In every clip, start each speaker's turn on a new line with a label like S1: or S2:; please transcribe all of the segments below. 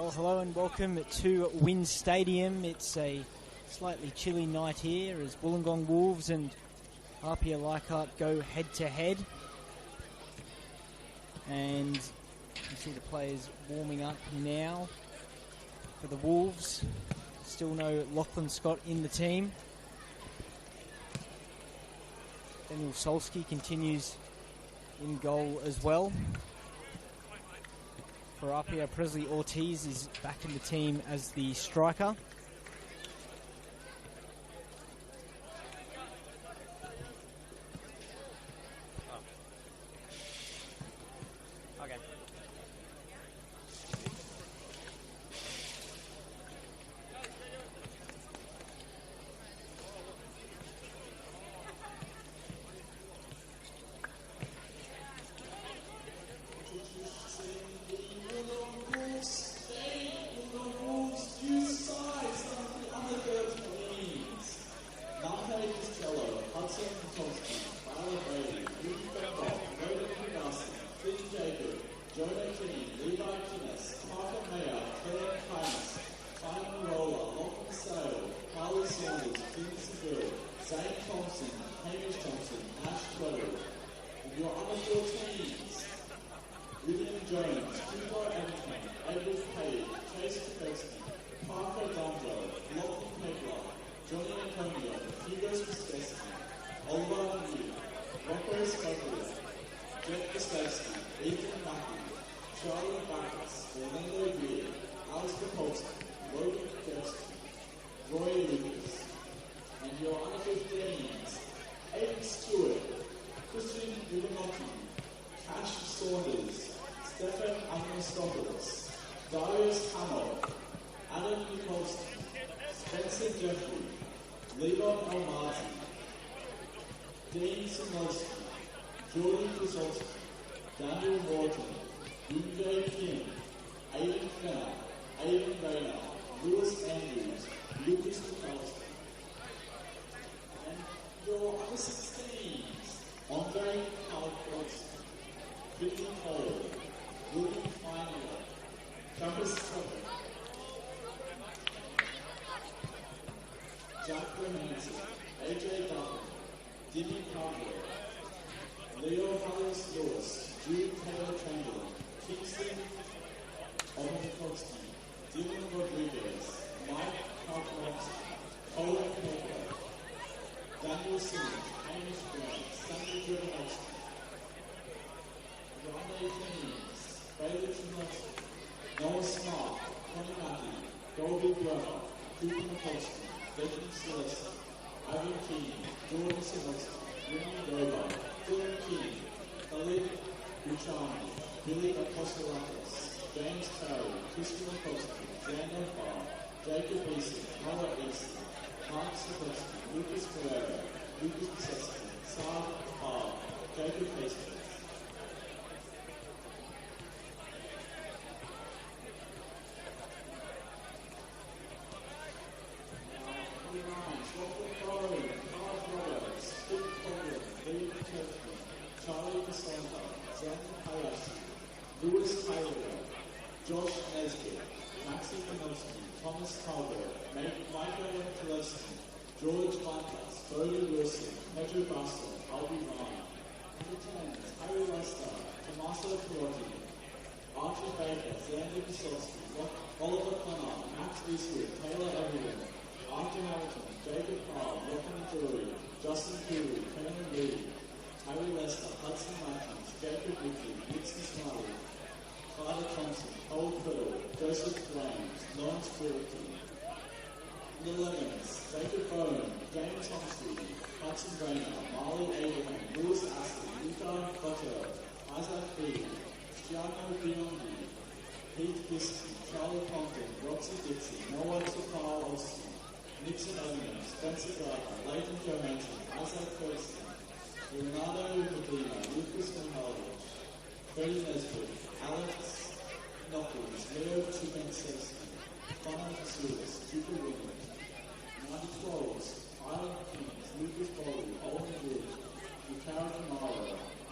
S1: Well, hello and welcome to Wynn Stadium. It's a slightly chilly night here as Wollongong Wolves and APIA Leichhardt go head-to-head. And you see the players warming up now for the Wolves. Still no Lachlan Scott in the team. Daniel Solsky continues in goal as well. For APIA, Presley Ortiz is back in the team as the striker.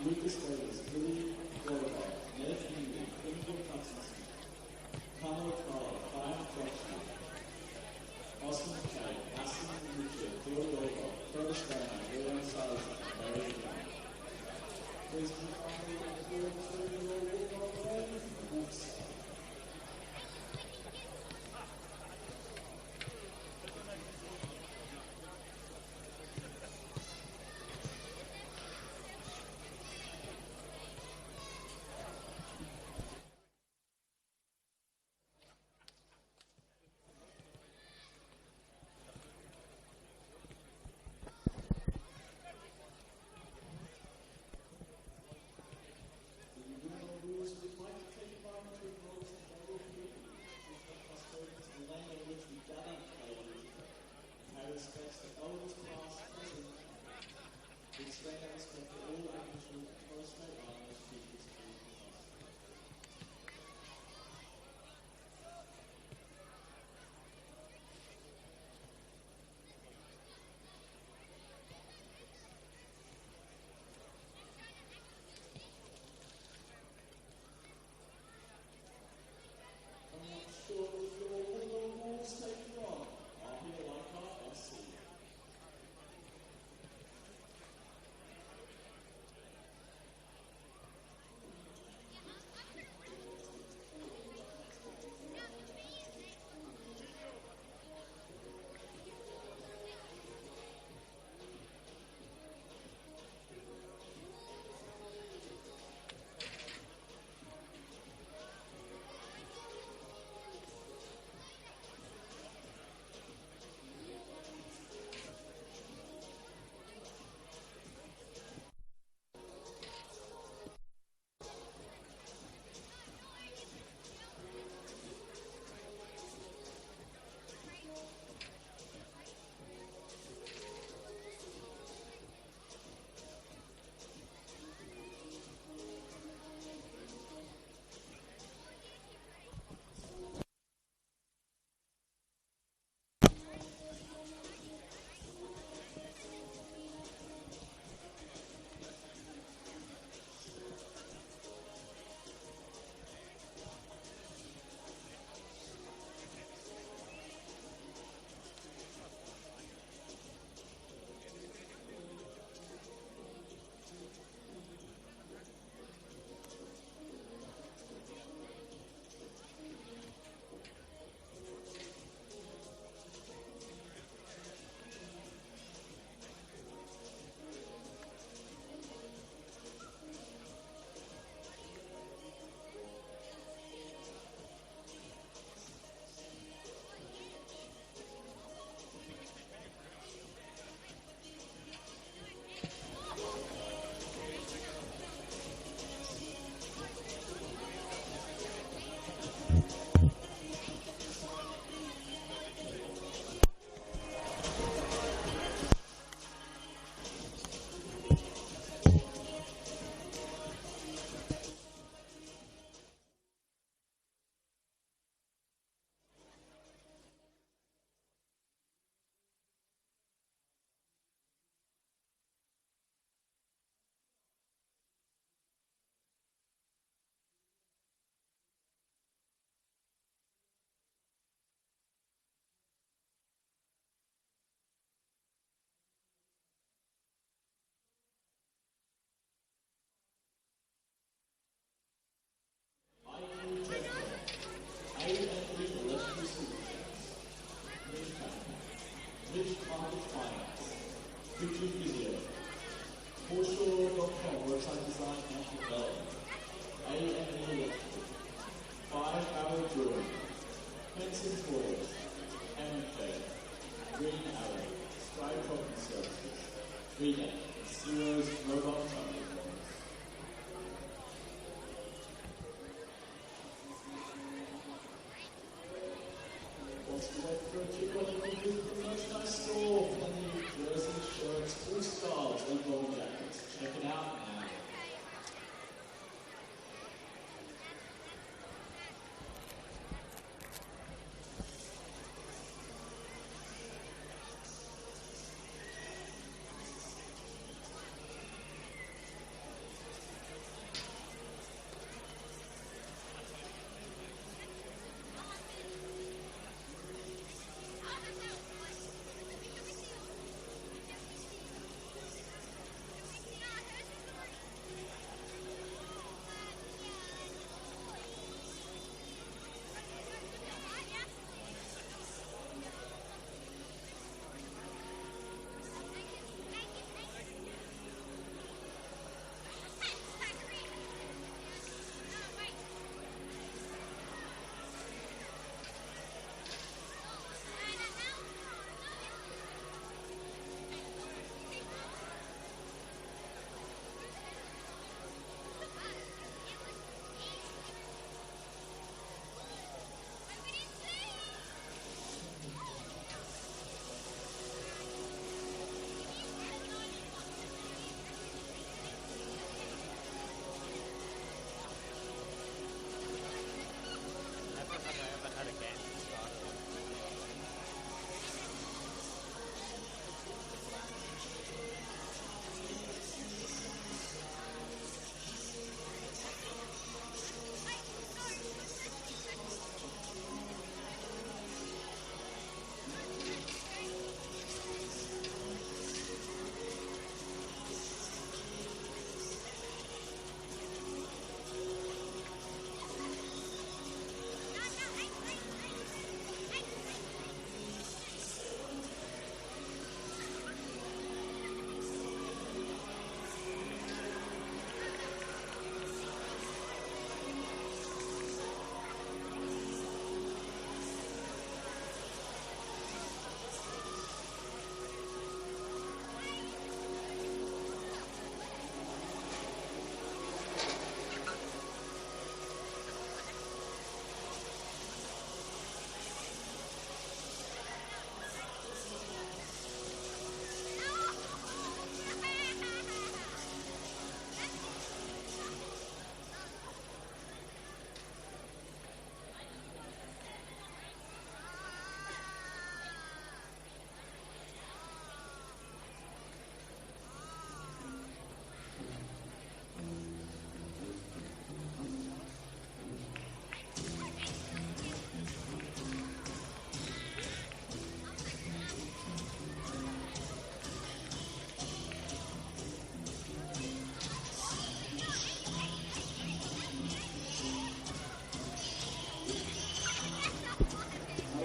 S2: Lucas Davis, Billy Glover, Ned Henry, Clinical Hutchinson, Carlo Carl,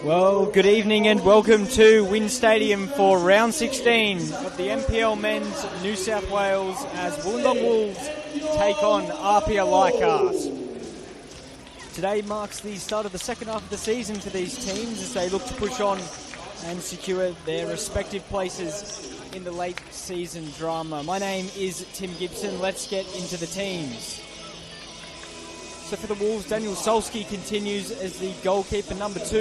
S1: Well, good evening and welcome to Wynn Stadium for round 16 of the NPL Men's New South Wales as Wollongong Wolves take on APIA Leichhardt. Today marks the start of the second half of the season for these teams as they look to push on and secure their respective places in the late season drama. My name is Tim Gibson. Let's get into the teams. So for the Wolves, Daniel Solski continues as the goalkeeper. Number 2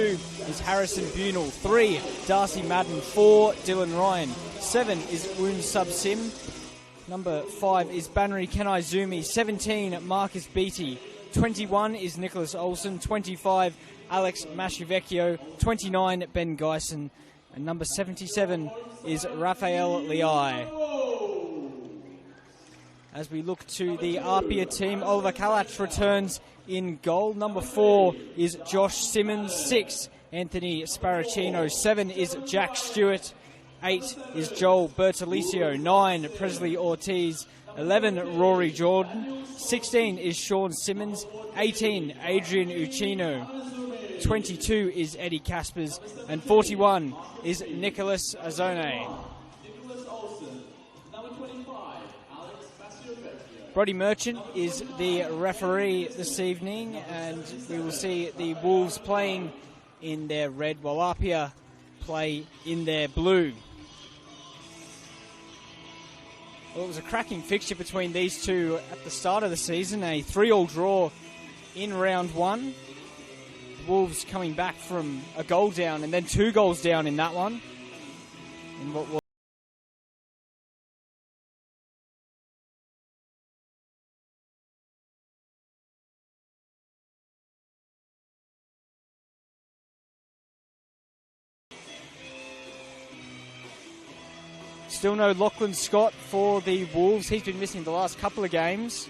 S1: is Harrison Bunel. 3, Darcy Madden. 4, Dylan Ryan. 7 is Woon Sub Sim. Number 5 is Banri Kenaizumi. 17, Marcus Beattie. 21 is Nicholas Olsen. 25, Alex Mashivecchio. 29, Ben Geisen. And number 77 is Rafael Liai. As we look to the APIA team, Oliver Kalach returns in goal. Number 4 is Josh Simmons. 6, Anthony Sparacino. 7 is Jack Stewart. 8 is Joel Bertolicio. 9, Presley Ortiz. 11, Rory Jordan. 16 is Sean Simmons. 18, Adrian Uchino. 22 is Eddie Caspers. And 41 is Nicholas Azone. Brodie Merchant is the referee this evening, and we will see the Wolves playing in their red, while APIA play in their blue. Well, it was a cracking fixture between these two at the start of the season, a 3-3 draw in round one. Wolves coming back from a goal down and then 2 goals down in that one. In what was still no Lachlan Scott for the Wolves. He's been missing the last couple of games.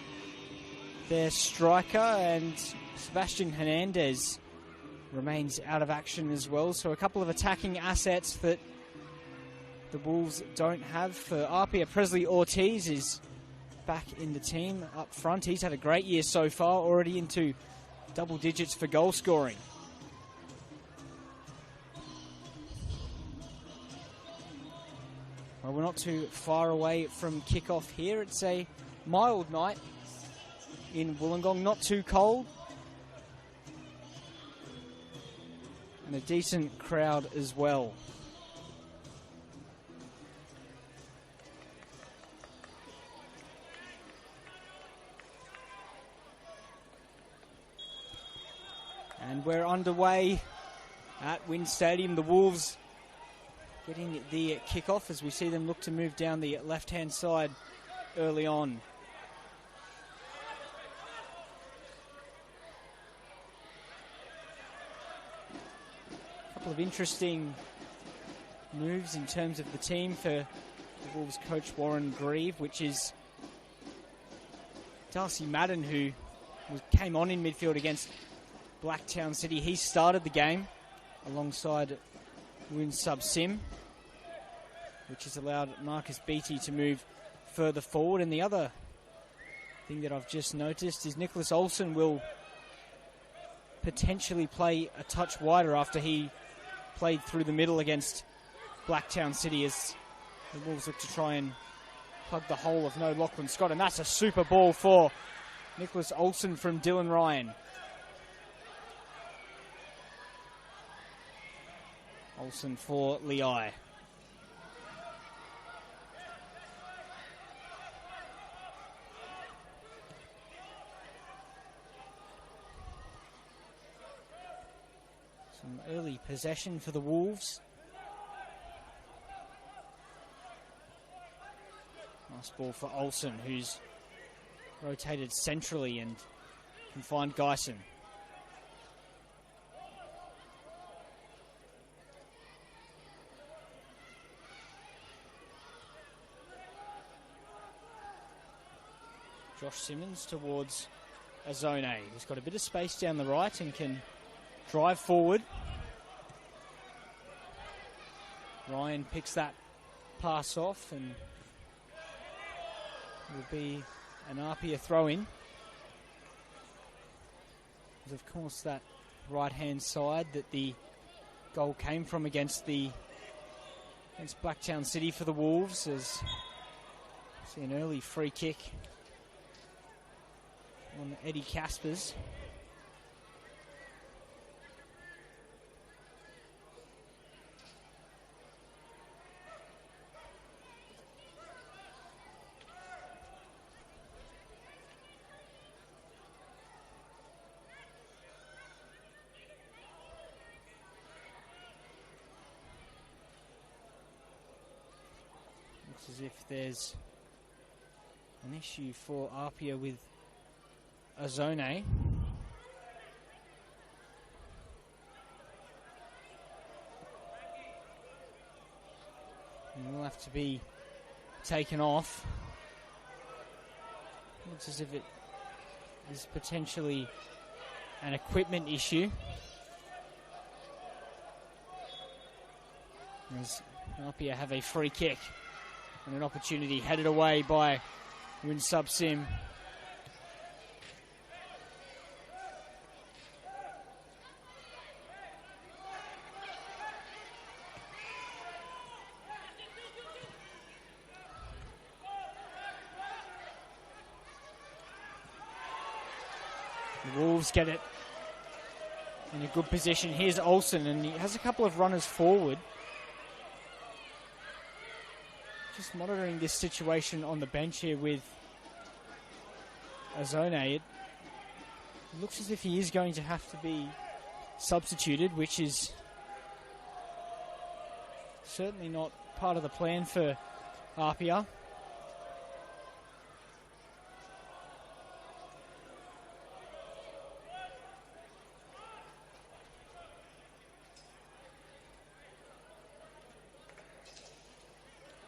S1: Their striker, and Sebastian Hernandez remains out of action as well. So a couple of attacking assets that the Wolves don't have. For APIA, Presley Ortiz is back in the team up front. He's had a great year so far, already into double digits for goal scoring. Well, we're not too far away from kickoff here. It's a mild night in Wollongong, not too cold. And a decent crowd as well. And we're underway at Wynn Stadium. The Wolves getting the kickoff as we see them look to move down the left-hand side early on. A couple of interesting moves in terms of the team for the Wolves coach Warren Grieve, which is Darcy Madden, who came on in midfield against Blacktown City. He started the game alongside Win Sub Sim, which has allowed Marcus Beattie to move further forward. And the other thing that I've just noticed is Nicholas Olsen will potentially play a touch wider after he played through the middle against Blacktown City, as the Wolves look to try and plug the hole of no Lachlan Scott. And that's a super ball for Nicholas Olsen from Dylan Ryan. Olsen for Lei. Some early possession for the Wolves. Nice ball for Olsen, who's rotated centrally and can find Geisen. Josh Simmons towards Azone. He's got a bit of space down the right and can drive forward. Ryan picks that pass off and will be an APIA throw-in. Of course, that right-hand side that the goal came from against Blacktown City for the Wolves. As see an early free kick on Eddie Caspers. Looks as if there's an issue for APIA with Azone. And will have to be taken off. Looks as if it is potentially an equipment issue. As APIA have a free kick and an opportunity headed away by Win Sub Sim. The Wolves get it in a good position. Here's Olsen, and he has a couple of runners forward. Just monitoring this situation on the bench here with Azone. It looks as if he is going to have to be substituted, which is certainly not part of the plan for APIA.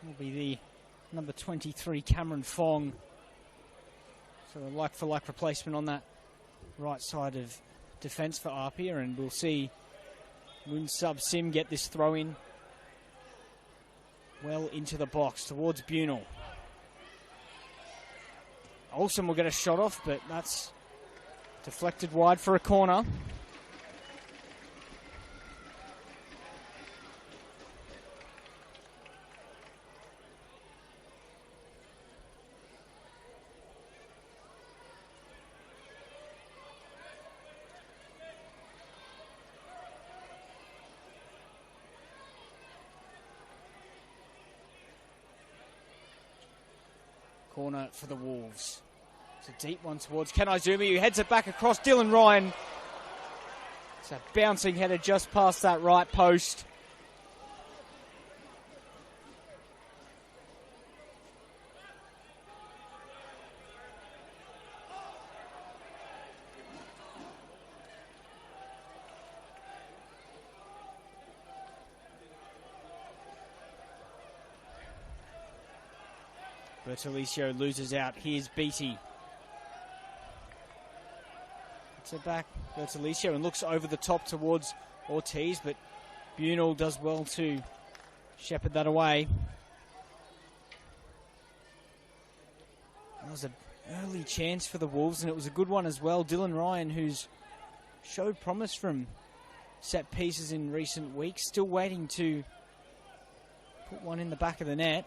S1: Will be the number 23, Cameron Fong. So a like-for-like replacement on that right side of defence for APIA, and we'll see Moon Sub Sim get this throw in well into the box towards Bunel. Olsen will get a shot off, but that's deflected wide for a corner. Corner for the Wolves. It's a deep one towards Ken Izumi, who heads it back across Dylan Ryan. It's a bouncing header just past that right post. Bertolicio loses out. Here's Beattie. It's it back. Bertolicio and looks over the top towards Ortiz, but Bunel does well to shepherd that away. That was an early chance for the Wolves, and it was a good one as well. Dylan Ryan, who's showed promise from set pieces in recent weeks, still waiting to put one in the back of the net.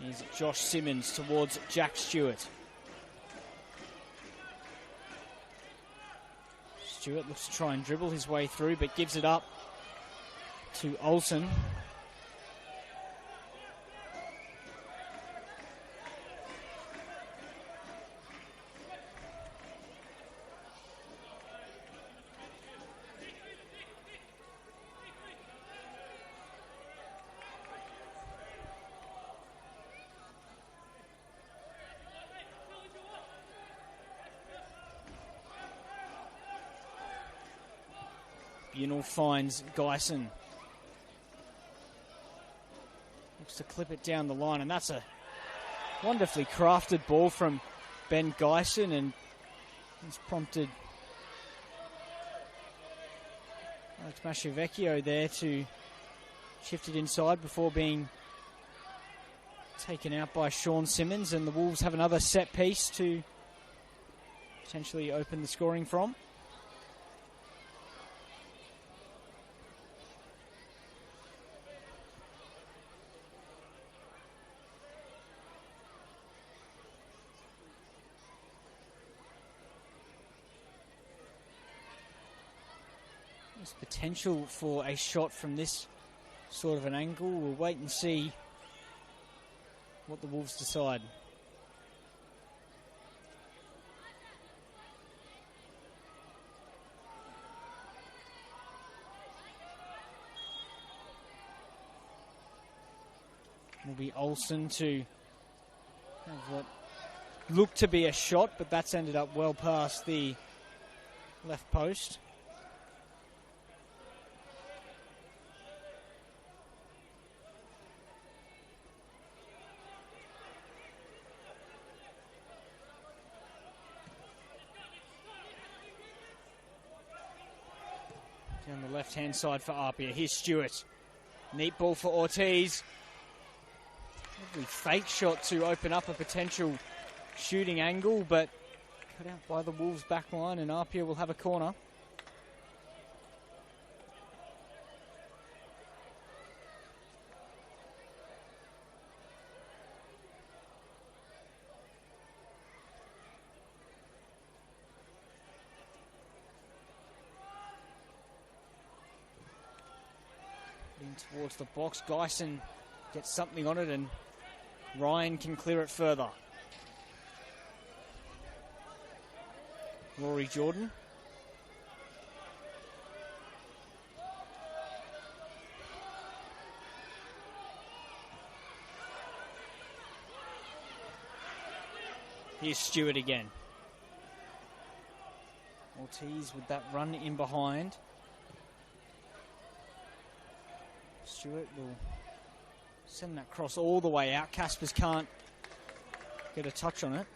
S1: Here's Josh Simmons towards Jack Stewart. Stewart looks to try and dribble his way through, but gives it up to Olsen. Bunel finds Geisen. Looks to clip it down the line, and that's a wonderfully crafted ball from Ben Geisen, and it's prompted Alex Masciavecchio there to shift it inside before being taken out by Sean Simmons, and the Wolves have another set piece to potentially open the scoring from. There's potential for a shot from this sort of an angle. We'll wait and see what the Wolves decide. Will be Olsen to have what looked to be a shot, but that's ended up well past the left post. Down the left-hand side for APIA. Here's Stewart. Neat ball for Ortiz. Lovely fake shot to open up a potential shooting angle, but cut out by the Wolves back line, and APIA will have a corner. In towards the box. Geisen gets something on it and Ryan can clear it further. Rory Jordan. Here's Stewart again. Ortiz with that run in behind. Stewart will send that cross all the way out. Caspers can't get a touch on it.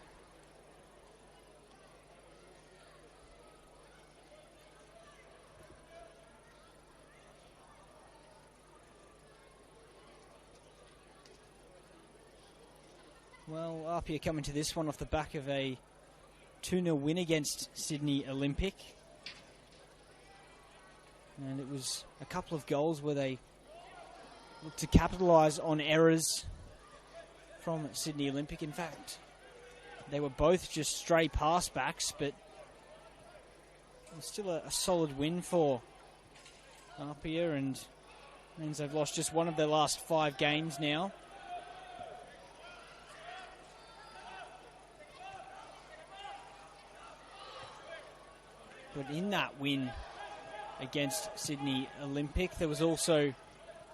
S1: Well, APIA coming to this one off the back of a 2-0 win against Sydney Olympic. And it was a couple of goals where they looked to capitalise on errors from Sydney Olympic. In fact, they were both just stray pass backs, but it was still a solid win for APIA, and means they've lost just one of their last 5 games now. But in that win against Sydney Olympic, there was also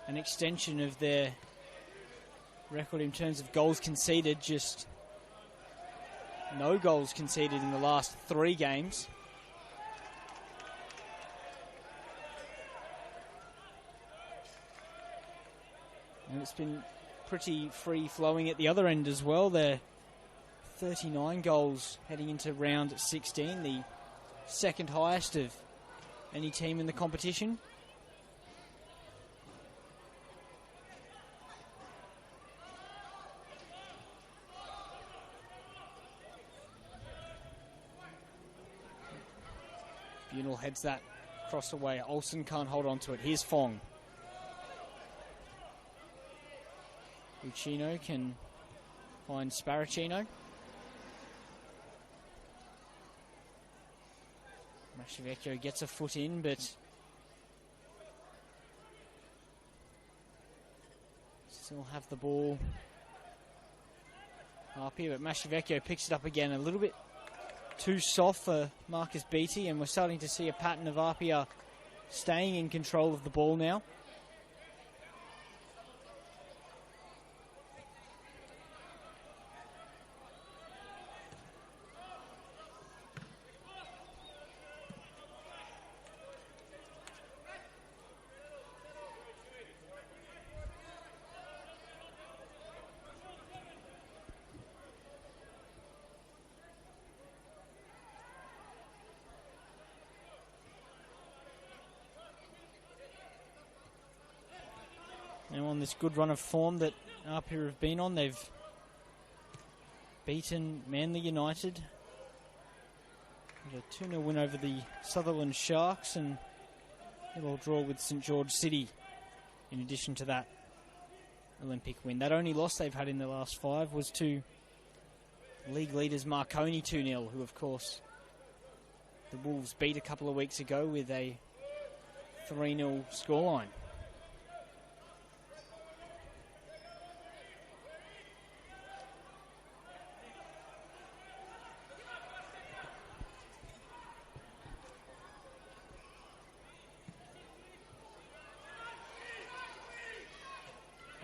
S1: an extension of their record in terms of goals conceded. Just no goals conceded in the last 3 games. And it's been pretty free-flowing at the other end as well. They're 39 goals heading into round 16, the second highest of any team in the competition. Bunel heads that cross away. Olsen can't hold on to it. Here's Fong. Uchino can find Sparacino. Mashavecchio gets a foot in, but still have the ball up here. But Mashavecchio picks it up again, a little bit too soft for Marcus Beattie, and we're starting to see a pattern of APIA staying in control of the ball now. Now on this good run of form that APIA have been on, they've beaten Manly United, a 2-0 win over the Sutherland Sharks, and they'll draw with St George City in addition to that Olympic win. That only loss they've had in the last 5 was to league leaders Marconi 2-0, who of course the Wolves beat a couple of weeks ago with a 3-0 scoreline.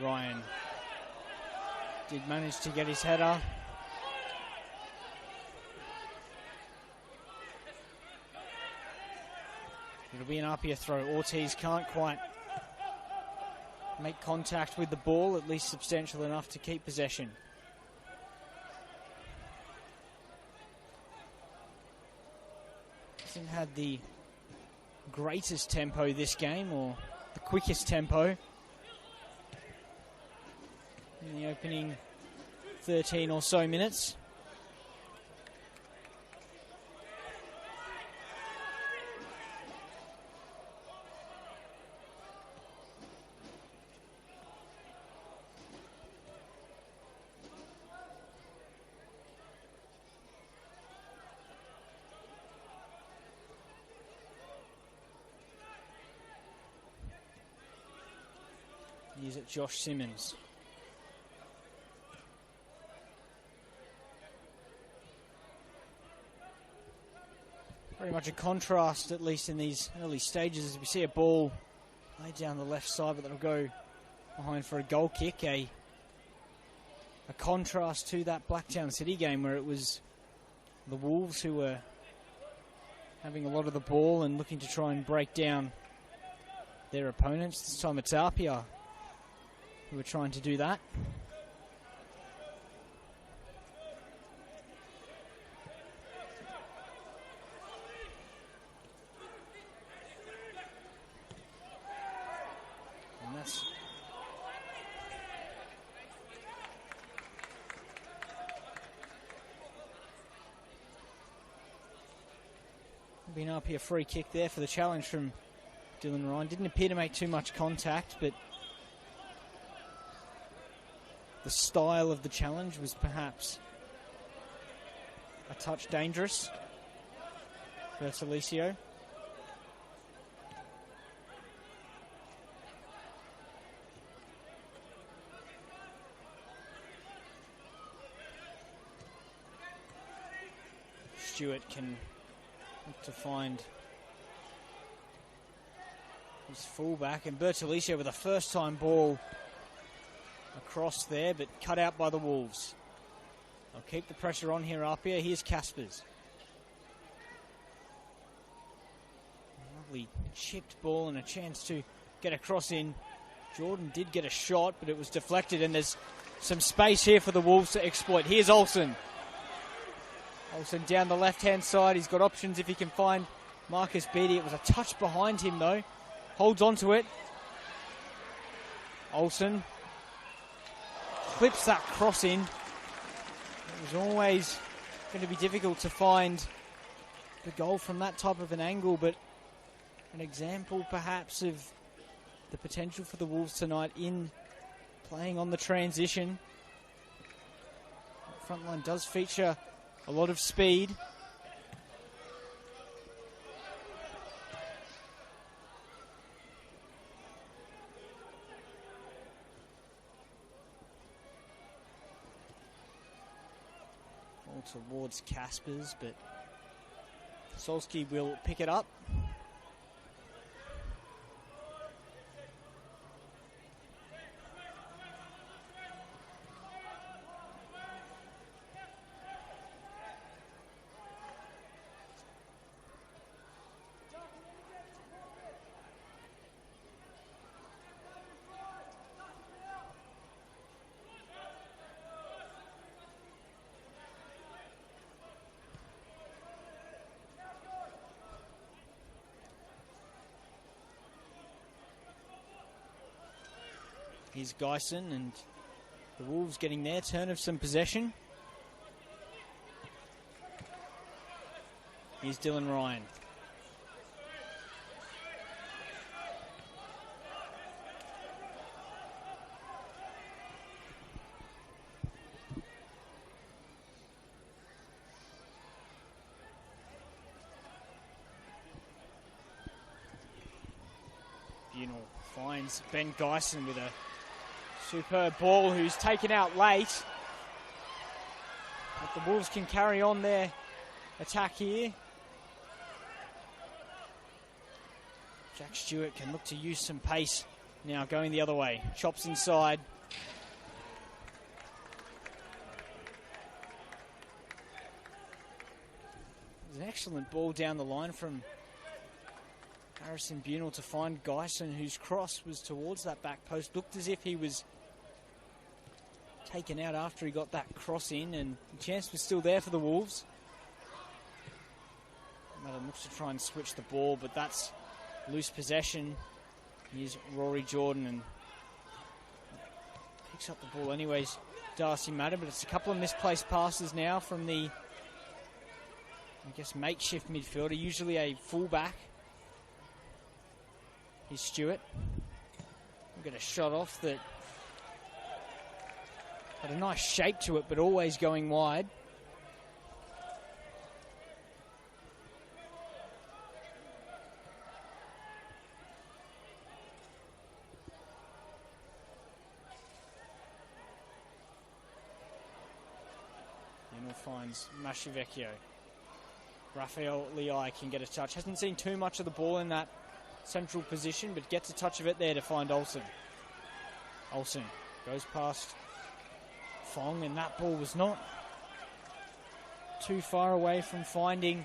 S1: Ryan did manage to get his header. It'll be an APIA throw. Ortiz can't quite make contact with the ball, at least substantial enough to keep possession. Hasn't had the greatest tempo this game, or the quickest tempo in the opening 13 or so minutes. Is it Josh Simmons? Very much a contrast, at least in these early stages, as we see a ball laid down the left side, but that'll go behind for a goal kick. A contrast to that Blacktown City game where it was the Wolves who were having a lot of the ball and looking to try and break down their opponents. This time it's APIA who are trying to do that. And that's been up here, free kick there for the challenge from Dylan Ryan. Didn't appear to make too much contact, but the style of the challenge was perhaps a touch dangerous for Bertolicio. Stewart can look to find his fullback, and Bertolicio with a first-time ball across there, but cut out by the Wolves. They'll keep the pressure on here, Apia. Here's Caspers. Lovely chipped ball and a chance to get a cross in. Jordan did get a shot, but it was deflected, and there's some space here for the Wolves to exploit. Here's Olsen. Olsen down the left-hand side. He's got options if he can find Marcus Beattie. It was a touch behind him, though. Holds on to it. Olsen clips that cross in. It was always going to be difficult to find the goal from that type of an angle, but an example perhaps of the potential for the Wolves tonight in playing on the transition. The front line does feature a lot of speed. All towards Caspers, but Solski will pick it up. Here's Geisen, and the Wolves getting their turn of some possession. Here's Dylan Ryan. Bunel finds Ben Geisen with a superb ball, who's taken out late. But the Wolves can carry on their attack here. Jack Stewart can look to use some pace now, going the other way. Chops inside. There's an excellent ball down the line from Harrison Bunel to find Geisen, whose cross was towards that back post. Looked as if he was taken out after he got that cross in, and the chance was still there for the Wolves. Madden looks to try and switch the ball, but that's loose possession. Here's Rory Jordan, and picks up the ball anyways, Darcy Madden, but it's a couple of misplaced passes now from the, I guess, makeshift midfielder, usually a fullback. Here's Stewart. We'll get a shot off that had a nice shape to it, but always going wide. and finds Mashivecchio. Rafael Leai can get a touch. Hasn't seen too much of the ball in that central position, but gets a touch of it there to find Olsen. Olsen goes past Fong, and that ball was not too far away from finding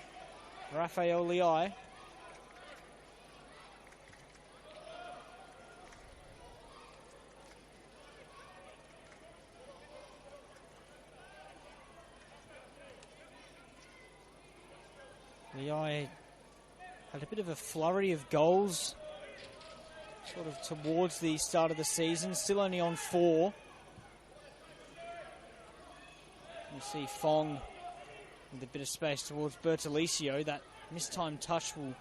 S1: Rafael Leai. Leai had a bit of a flurry of goals sort of towards the start of the season, still only on 4. You see Fong with a bit of space towards Bertolicio. That mistimed touch will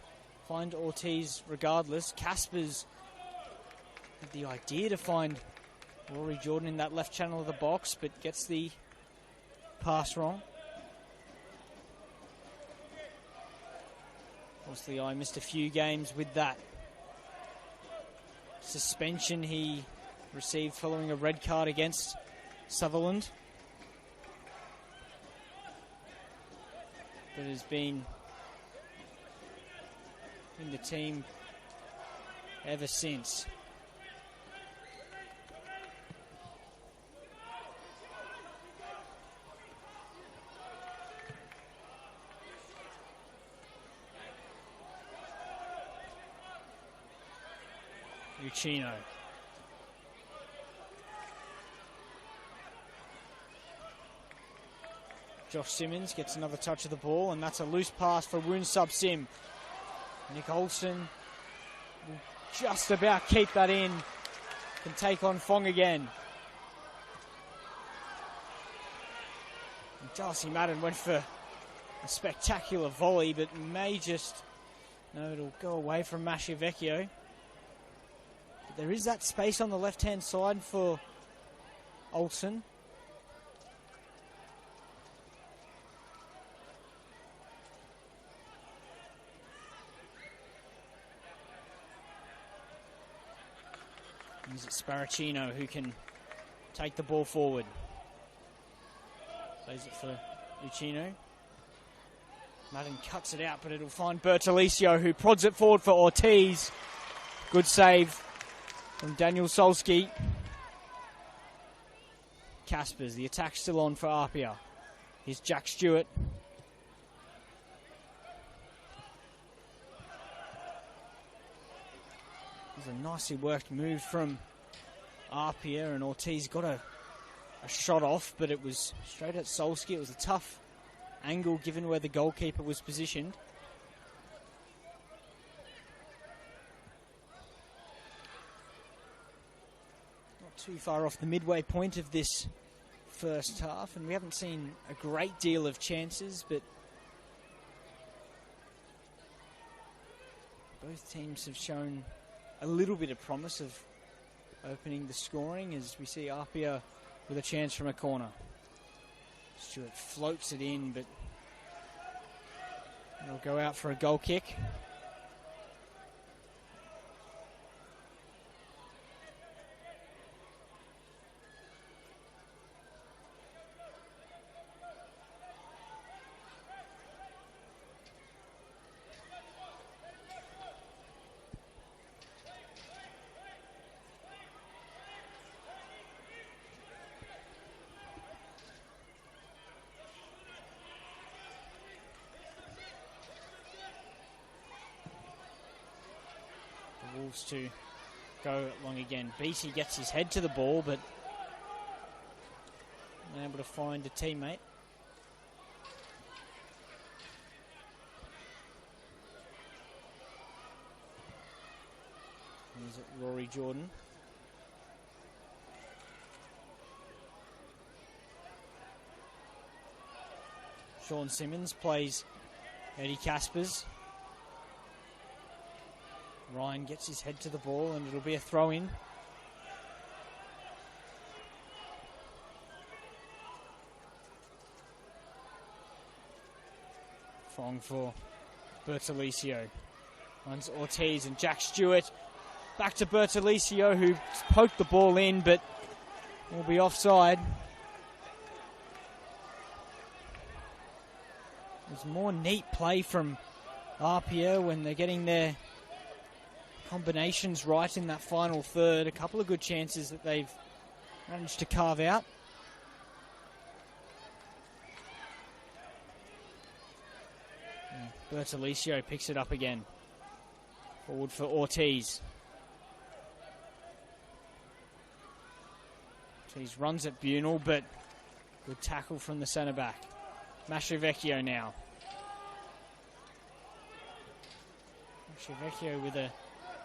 S1: find Ortiz regardless. Caspers had the idea to find Rory Jordan in that left channel of the box, but gets the pass wrong. Obviously, I missed a few games with that suspension he received following a red card against Sutherland. But has been in the team ever since. Uchino. Josh Simmons gets another touch of the ball, and that's a loose pass for Woon Sub Sim. Nick Olsen will just about keep that in. Can take on Fong again. And Darcy Madden went for a spectacular volley, but may just... No, it'll go away from Mashivecchio. There is that space on the left-hand side for Olsen. Is it Sparacino who can take the ball forward? Plays it for Uchino. Madden cuts it out, but it'll find Bertolicio, who prods it forward for Ortiz. Good save from Daniel Solski. Caspers, the attack's still on for APIA. Here's Jack Stewart. It was a nicely worked move from APIA, and Ortiz got a shot off, but it was straight at Solski. It was a tough angle given where the goalkeeper was positioned. Too far off the midway point of this first half, and we haven't seen a great deal of chances, but both teams have shown a little bit of promise of opening the scoring, as we see APIA with a chance from a corner. Stewart floats it in, but it'll go out for a goal kick. Wolves to go long again. Beattie gets his head to the ball, but unable to find a teammate. Is it Rory Jordan? Sean Simmons plays Eddie Caspers. Ryan gets his head to the ball, and it'll be a throw-in. Fong for Bertolicio. Runs Ortiz and Jack Stewart. Back to Bertolicio, who poked the ball in, but will be offside. There's more neat play from APIA when they're getting their combinations right in that final third. A couple of good chances that they've managed to carve out. Bertolicio picks it up again. Forward for Ortiz. Ortiz runs at Bunel, but good tackle from the centre back. Mastrevecchio now. Mastrevecchio with a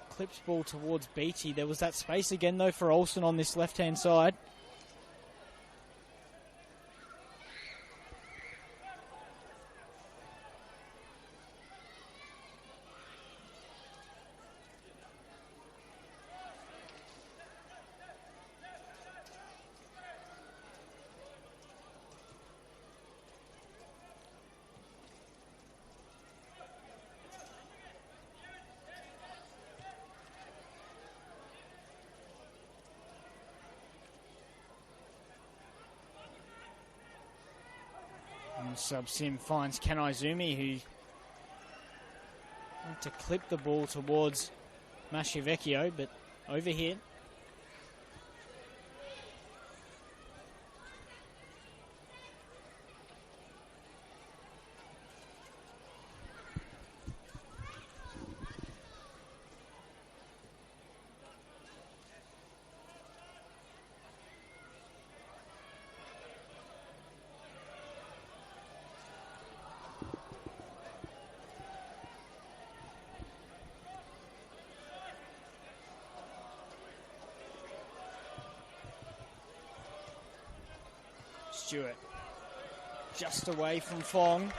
S1: clipped ball towards Beatty. There was that space again, though, for Olsen on this left-hand side. Sub-Sim finds Kanaizumi, who went to clip the ball towards Mastrevecchio, but over here. Stewart just away from Fong.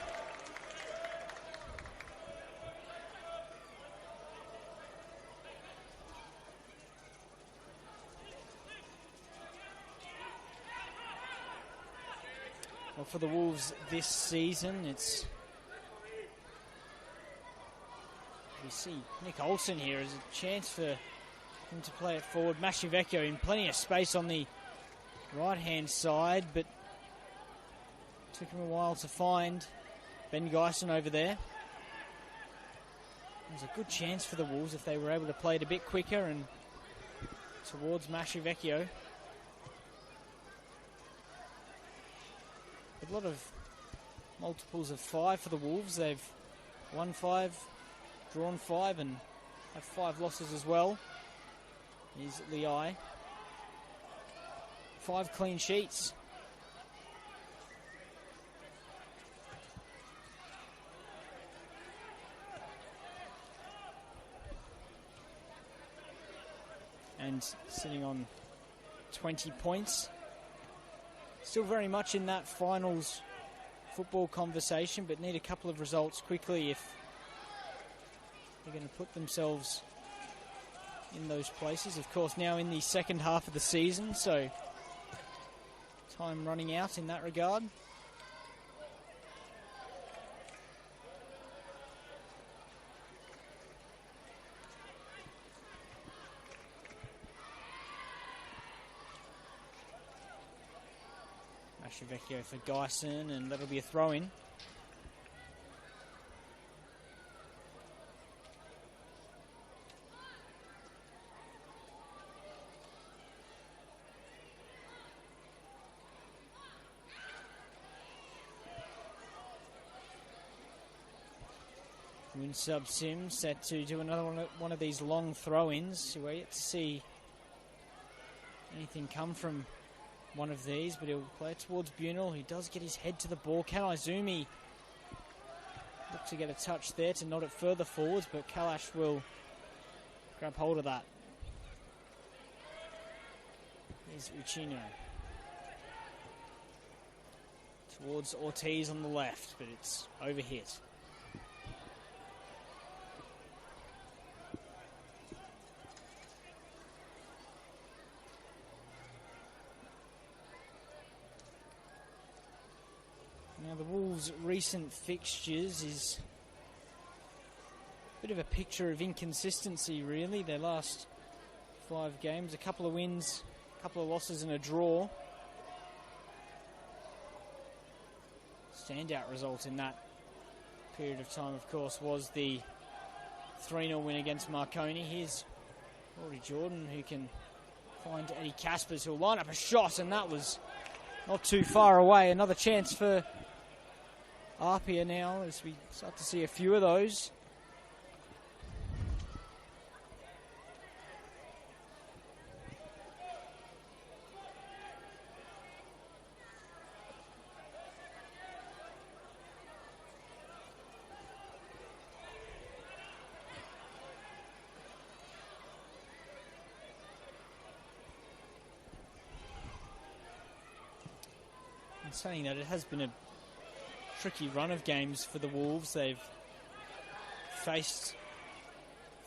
S1: Well, for the Wolves this season, it's... We see Nick Olsen here as a chance for him to play it forward. Mastrevecchio in plenty of space on the right-hand side, but took him a while to find Ben Geisen over there. It was a good chance for the Wolves if they were able to play it a bit quicker and towards Mastrevecchio. A lot of multiples of 5 for the Wolves. They've won 5, drawn 5, and have 5 losses as well. Here's Liai. 5 clean sheets. And sitting on 20 points. Still very much in that finals football conversation, but need a couple of results quickly if they're going to put themselves in those places. Of course, now in the second half of the season, so time running out in that regard. Mastrevecchio for Geisen, and that'll be a throw-in. Win Sub-Sim set to do another one of these long throw-ins. We're yet to see anything come from one of these, but he'll play it towards Bunel. He does get his head to the ball. Kanaizumi look to get a touch there to nod it further forwards, but Kalash will grab hold of that. Here's Uchino towards Ortiz on the left, but it's overhit. Now the Wolves' recent fixtures is a bit of a picture of inconsistency, really. Their last 5 games, a couple of wins, a couple of losses and a draw. Standout result in that period of time, of course, was the 3-0 win against Marconi. Here's Rory Jordan, who can find Eddie Caspers, who'll line up a shot, and that was not too far away. Another chance for APIA now, as we start to see a few of those. Saying that, it has been a tricky run of games for the Wolves. They've faced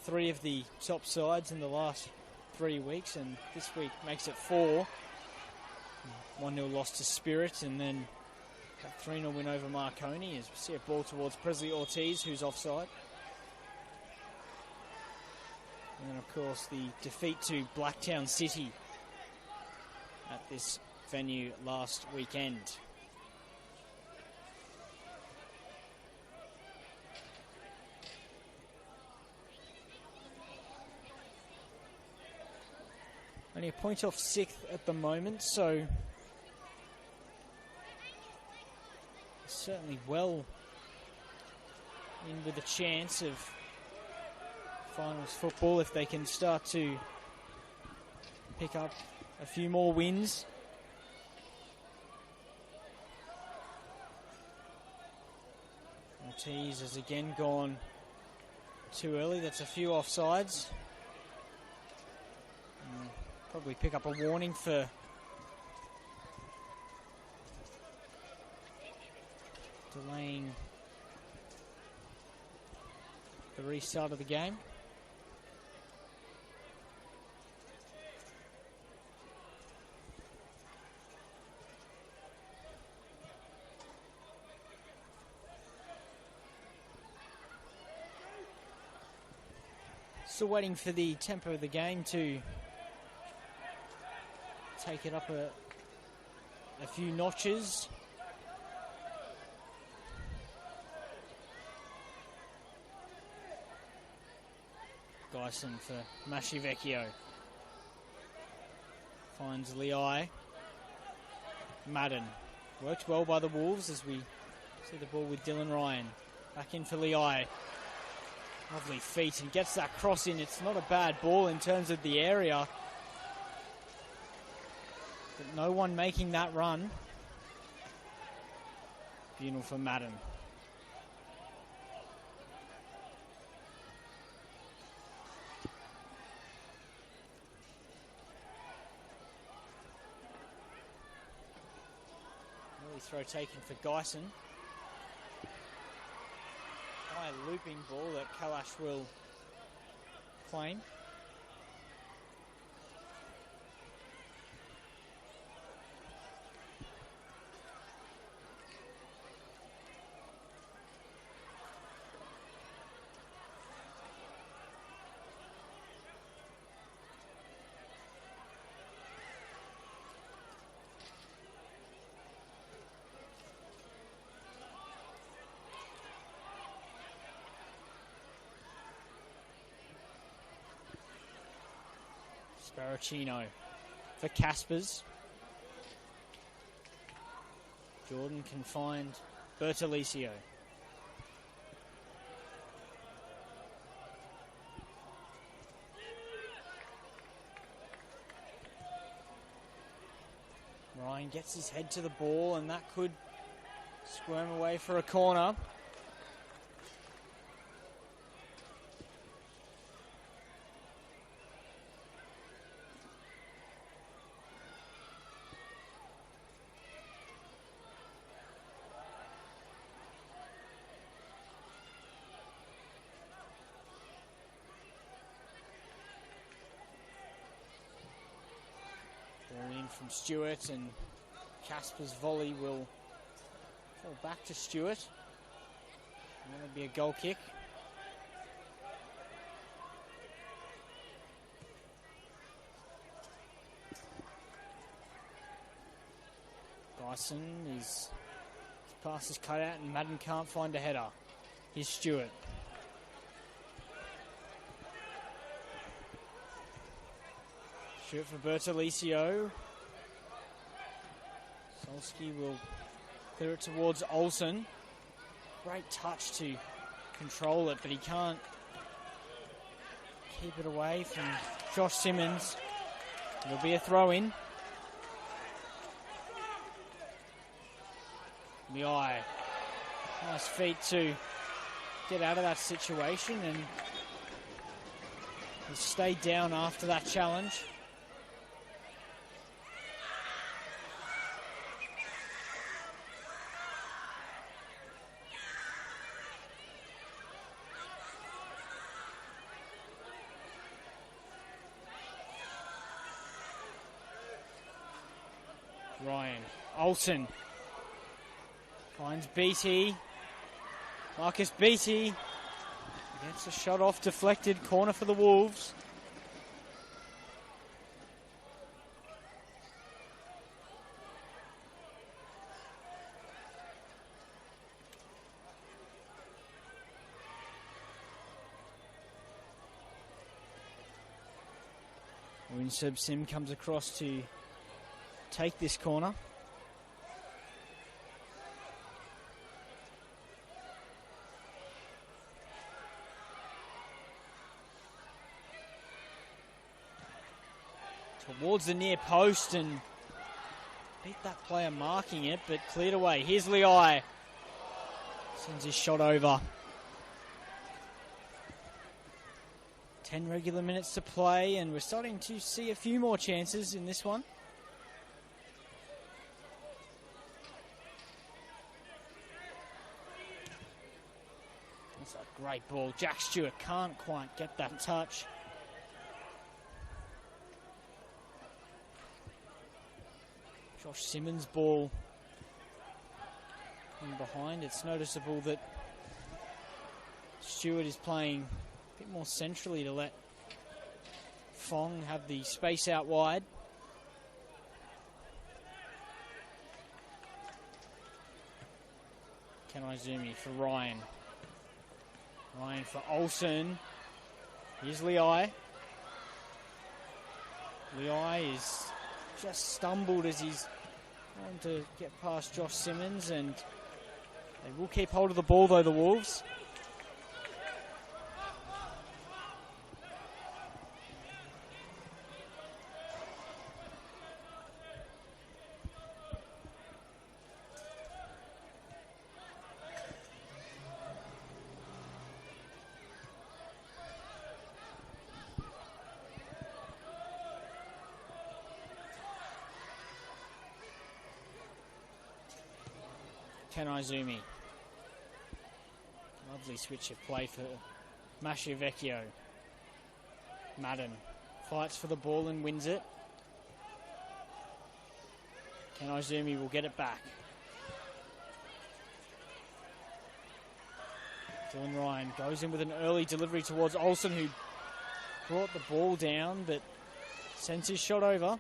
S1: 3 of the top sides in the last 3 weeks, and this week makes it 4. 1-0 loss to Spirit, and then a 3-0 win over Marconi, as we see a ball towards Presley Ortiz, who's offside. And then, of course, the defeat to Blacktown City at this venue last weekend. Only a point off 6th at the moment, so certainly well in with a chance of finals football if they can start to pick up a few more wins. Ortiz has again gone too early. That's a few offsides. Probably pick up a warning for delaying the restart of the game. Still waiting for the tempo of the game to take it up a few notches. Geisen for Mashivecchio. Finds Leai. Madden. Worked well by the Wolves as we see the ball with Dylan Ryan. Back in for Leai. Lovely feet, and gets that cross in. It's not a bad ball in terms of the area, but no one making that run. Beautiful for Madden. Early throw taken for Geisen. High looping ball that Kalash will claim. Sparacino for Caspers. Jordan can find Bertolicio. Ryan gets his head to the ball, and that could squirm away for a corner. From Stewart, and Casper's volley will fall back to Stewart. And that'll be a goal kick. Dyson, his pass is cut out, and Madden can't find a header. Here's Stewart. Stewart for Bertolicio. Solski will clear it towards Olsen. Great touch to control it, but he can't keep it away from Josh Simmons. It'll be a throw-in. Miai. Nice feet to get out of that situation, and he stayed down after that challenge. Ryan Olsen finds Beattie. Marcus Beattie gets a shot off, deflected, corner for the Wolves. Winsub Sim comes across to take this corner. Towards the near post and beat that player marking it, but cleared away. Here's Liai. Sends his shot over. 10 regular minutes to play, and we're starting to see a few more chances in this one. That's a great ball. Jack Stewart can't quite get that touch. Josh Simmons' ball in behind. It's noticeable that Stewart is playing a bit more centrally to let Fong have the space out wide. Kanaizumi for Ryan. Ryan for Olsen. Here's Liai. Liai is just stumbled as he's trying to get past Josh Simmons, and they will keep hold of the ball though, the Wolves. Kanaizumi. Lovely switch of play for Masciavecchio. Madden fights for the ball and wins it. Kanaizumi will get it back. Dylan Ryan goes in with an early delivery towards Olsen, who brought the ball down but sends his shot over.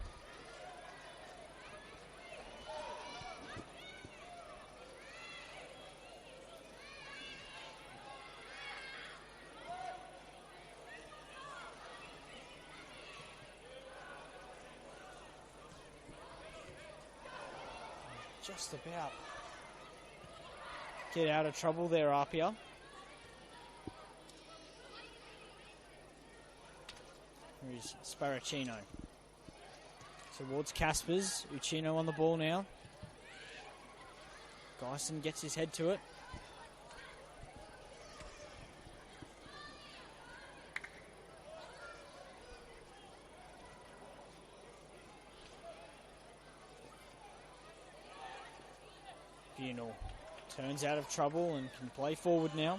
S1: Just about get out of trouble there, APIA. Here's Sparacino. Towards Caspers. Uchino on the ball now. Geisen gets his head to it. Bunal turns out of trouble and can play forward now.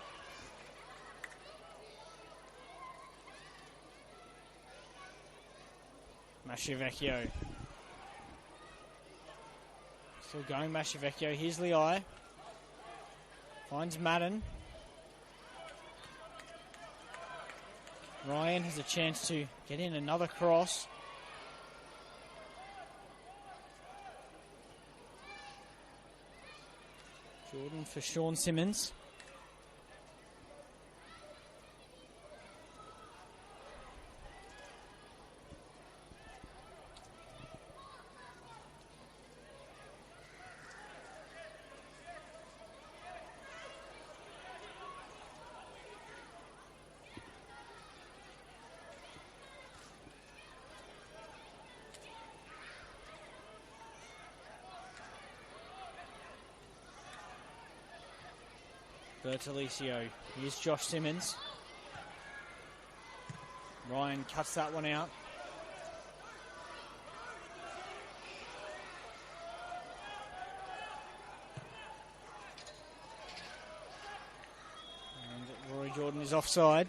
S1: Masciavecchio. Still going, Masciavecchio. Here's Liai. Finds Madden. Ryan has a chance to get in another cross. Jordan for Sean Simmons. Bertolicio. Here's Josh Simmons. Ryan cuts that one out. And Rory Jordan is offside.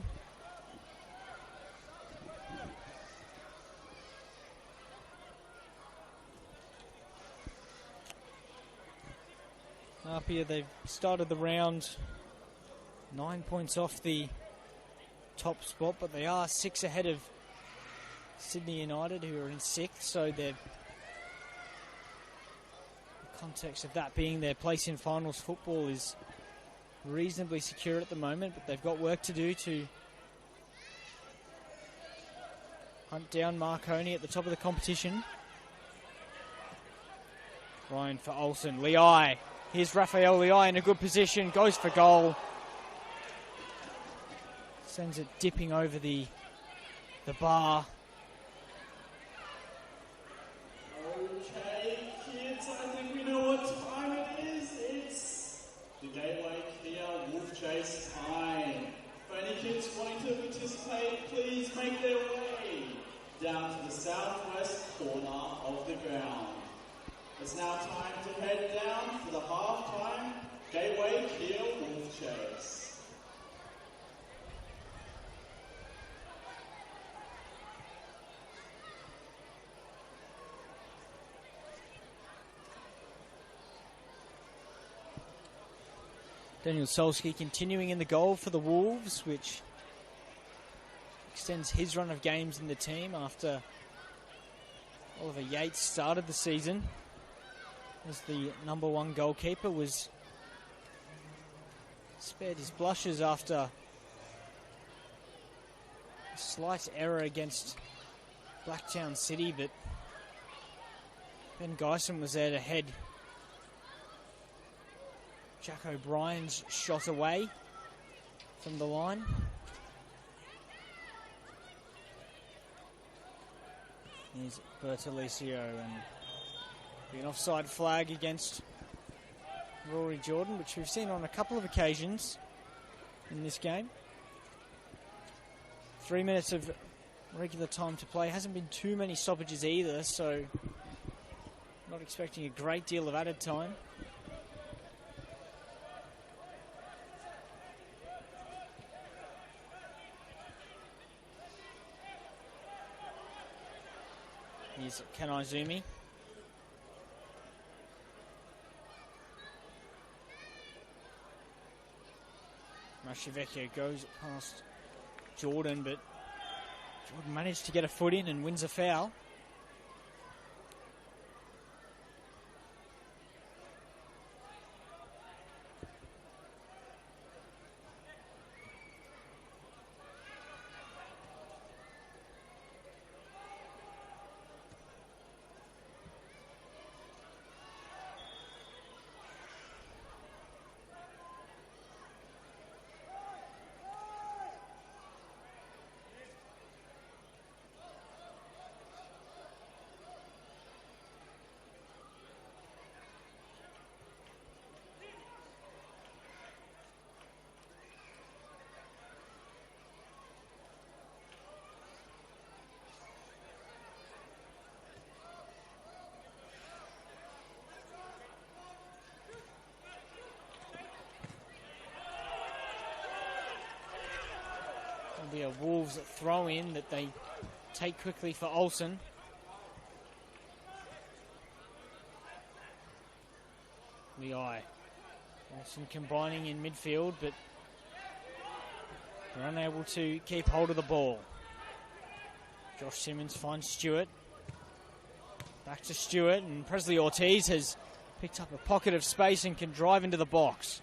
S1: APIA, they've started the round 9 points off the top spot, but they are 6 ahead of Sydney United, who are in 6th, so they're, the context of that being their place in finals football is reasonably secure at the moment, but they've got work to do to hunt down Marconi at the top of the competition. Ryan for Olsen. Leai. Here's Raphael Leai in a good position. Goes for goal. Sends it dipping over the bar.
S2: Okay, kids, I think we know what time it is. It's the Gateway Kia Wolf Chase time. For any kids wanting to participate, please make their way down to the southwest corner of the ground. It's now time to head down for the half-time Gateway Kia Wolf Chase.
S1: Daniel Solski continuing in the goal for the Wolves, which extends his run of games in the team after Oliver Yates started the season as the #1 goalkeeper, was spared his blushes after a slight error against Blacktown City, but Ben Geisen was there to head Jack O'Brien's shot away from the line. Here's Bertolicio, and an offside flag against Rory Jordan, which we've seen on a couple of occasions in this game. 3 minutes of regular time to play. Hasn't been too many stoppages either, so not expecting a great deal of added time. Here's Kanaizumi. Mashivecchio goes past Jordan, but Jordan managed to get a foot in and wins a foul. Be a Wolves throw in that they take quickly for Olsen. Leai. Olsen combining in midfield, but they're unable to keep hold of the ball. Josh Simmons finds Stewart. Back to Stewart, and Presley Ortiz has picked up a pocket of space and can drive into the box.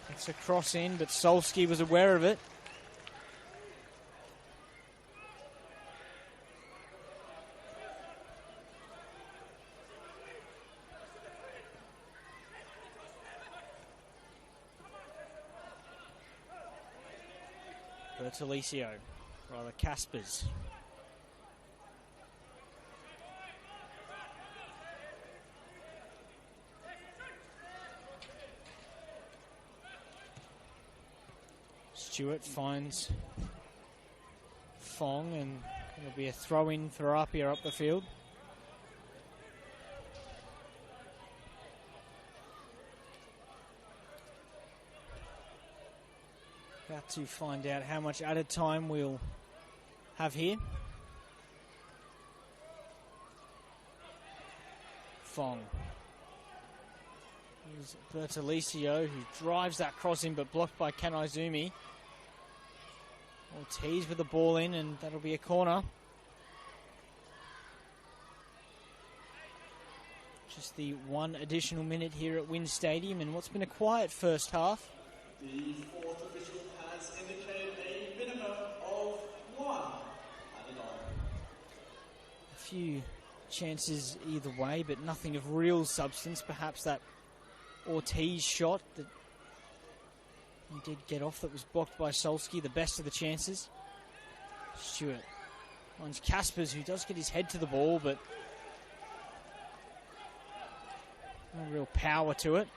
S1: It's a cross in, but Solski was aware of it. Bertolicio, rather Caspers. Stewart finds Fong, and it'll be a throw-in for APIA up the field. About to find out how much added time we'll have here. Fong. Here's Bertolicio, who drives that cross in, but blocked by Kanaizumi. Ortiz with the ball in, and that'll be a corner. Just the one additional minute here at Wynn Stadium in what's been a quiet first half.
S2: The fourth official has indicated a minimum of 1 added on.
S1: A few chances either way, but nothing of real substance. Perhaps that Ortiz shot that he did get off that was blocked by Solsky, the best of the chances. Stewart finds Caspers, who does get his head to the ball, but no real power to it.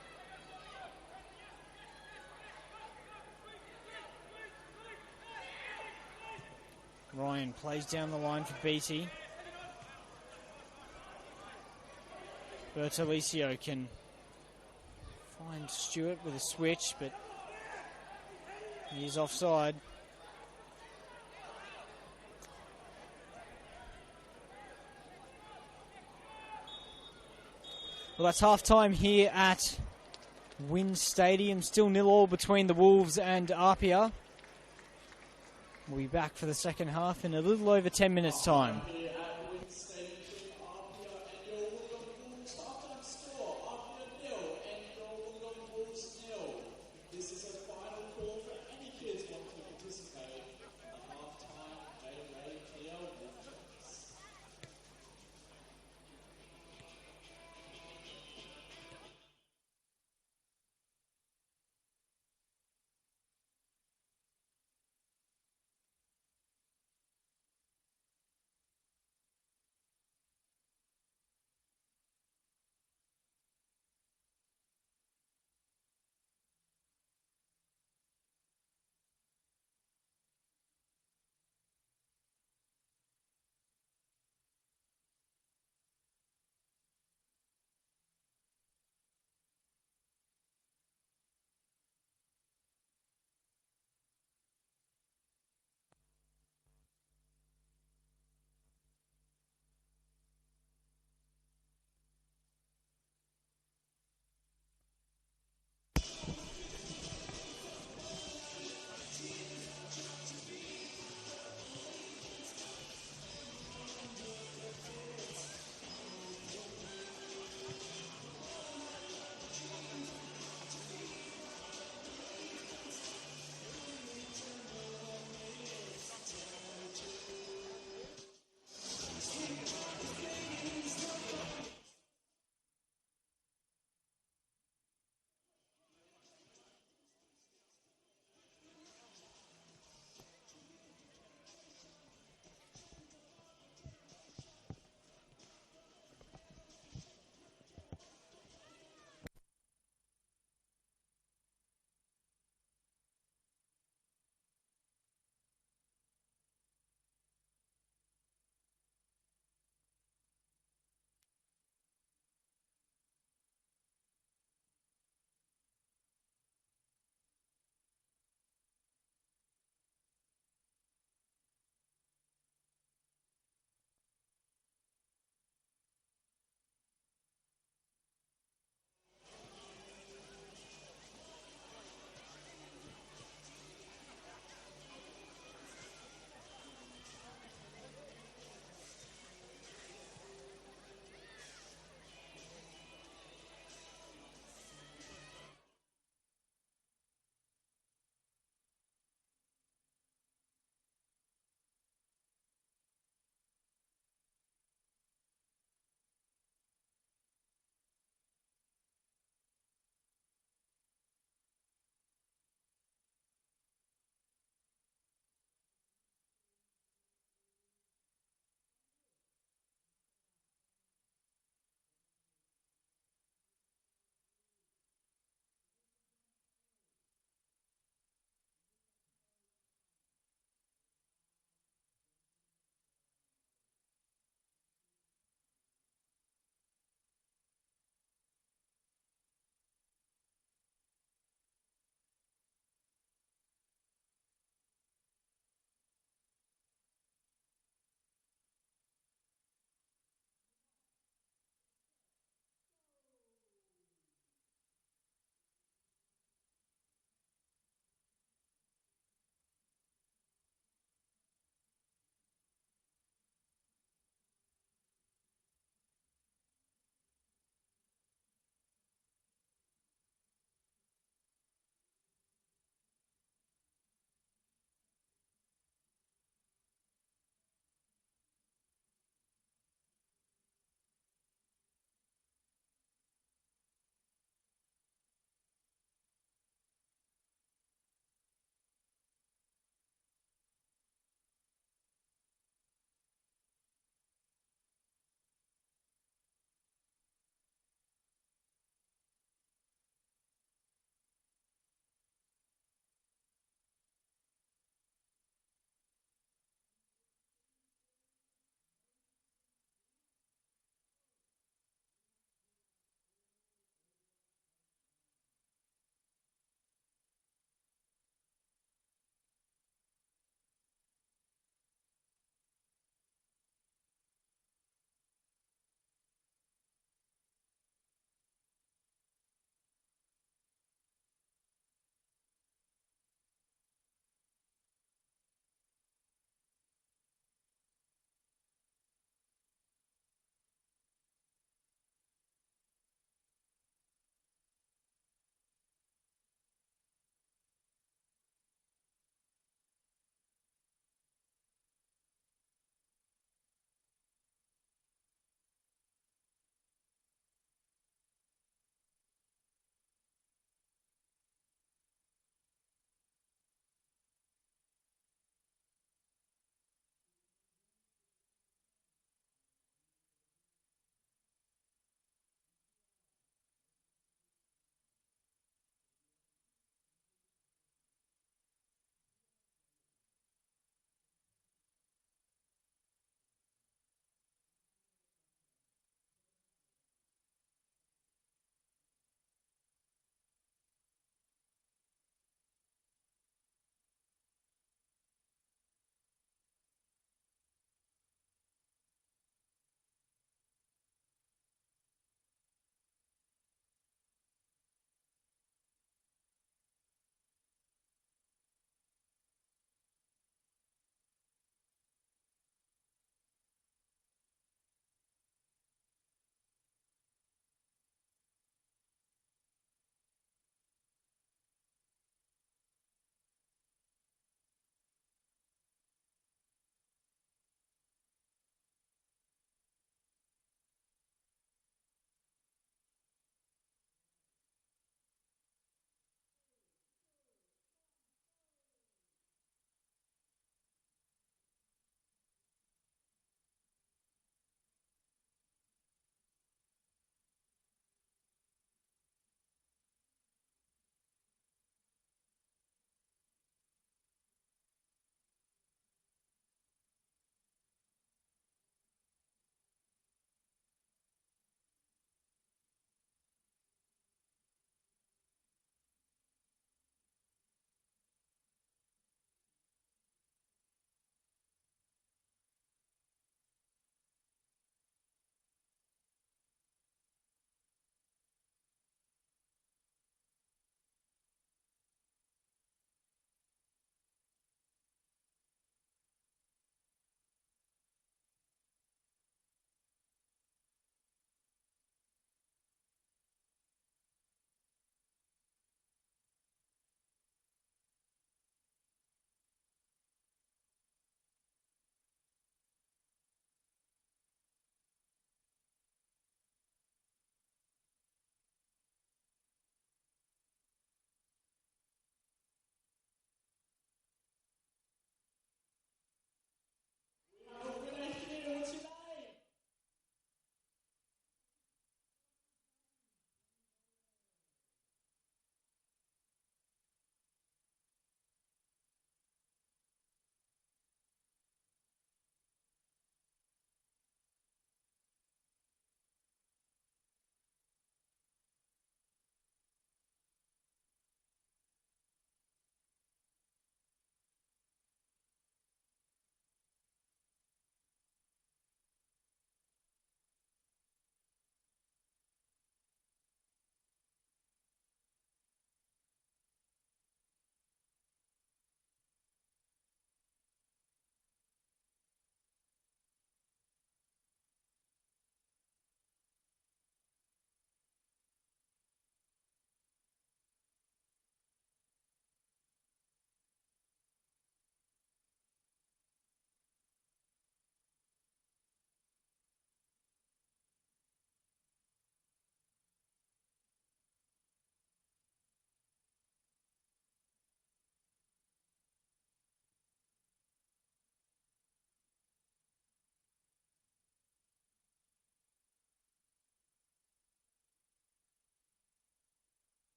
S1: Ryan plays down the line for BT. Bertolicio can find Stewart with a switch, but he's offside. Well, that's half-time here at Wynn Stadium. Still 0-0 between the Wolves and APIA. We'll be back for the second half in a little over 10 minutes' time.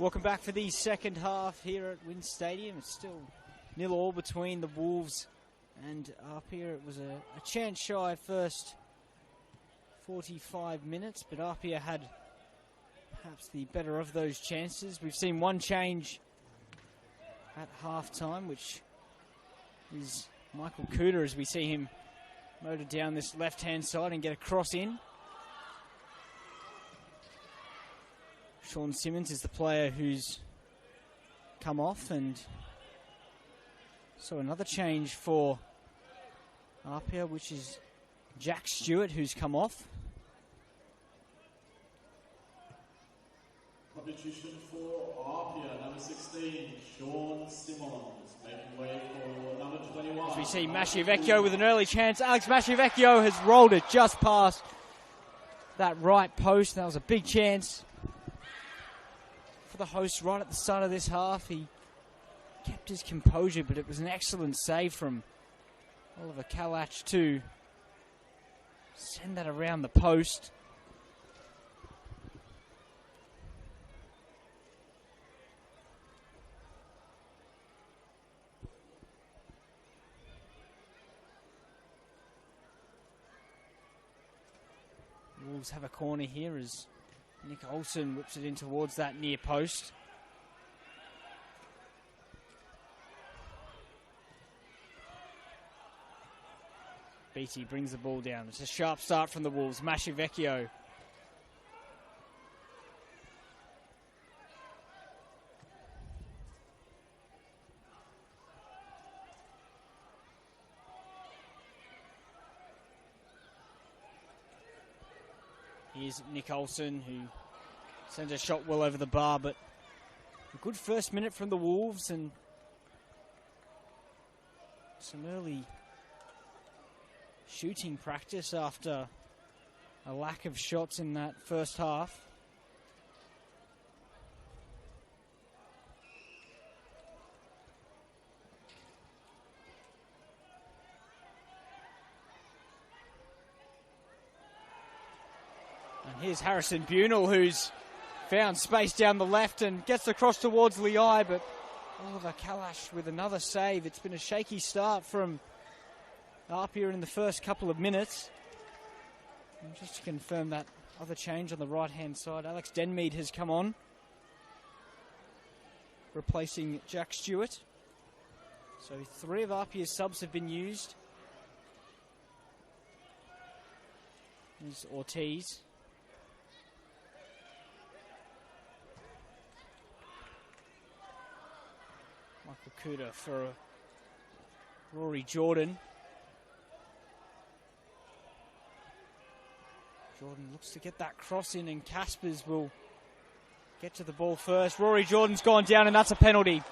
S1: Welcome back for the second half here at Wynn Stadium. It's still 0-0 between the Wolves and APIA. It was a chance shy first 45 minutes, but APIA had perhaps the better of those chances. We've seen one change at half-time, which is Michael Cooter, as we see him motor down this left-hand side and get a cross in. Sean Simmons is the player who's come off, and so another change for APIA, which is Jack Stewart, who's come off.
S2: Substitution for APIA, number 16, Sean Simmons, making way for number 21.
S1: As we see Masciavecchio with an early chance. Alex Masciavecchio has rolled it just past that right post. That was a big chance for the hosts right at the start of this half. He kept his composure, but it was an excellent save from Oliver Kalach to send that around the post. Wolves have a corner here as Nick Olsen whips it in towards that near post. Beattie brings the ball down. It's a sharp start from the Wolves. Masciavecchio. Here's Nick Olsen, who sends a shot well over the bar, but a good first minute from the Wolves and some early shooting practice after a lack of shots in that first half. And here's Harrison Bunel, who's found space down the left and gets across towards Liai, but Oliver Kalach with another save. It's been a shaky start from APIA in the first couple of minutes. And just to confirm that other change on the right-hand side, Alex Denmead has come on, replacing Jack Stewart. So 3 of APIA's subs have been used. There's Ortiz. Michael Cooter for Rory Jordan. Jordan looks to get that cross in, and Caspers will get to the ball first. Rory Jordan's gone down, and that's a penalty.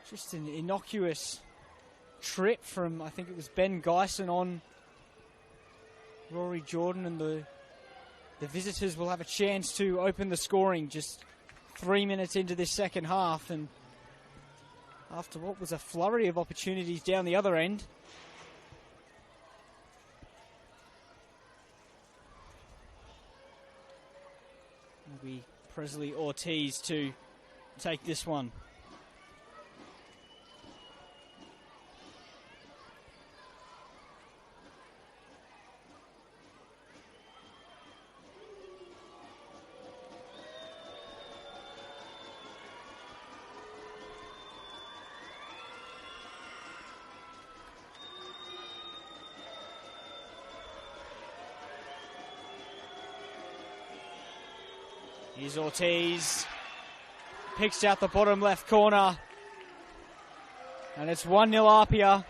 S1: Just an innocuous trip from, I think it was Ben Geisen on Rory Jordan, and the visitors will have a chance to open the scoring just 3 minutes into this second half, and after what was a flurry of opportunities down the other end. It'll be Presley Ortiz to take this one. Here's Ortiz, picks out the bottom left corner, and it's 1-0 APIA.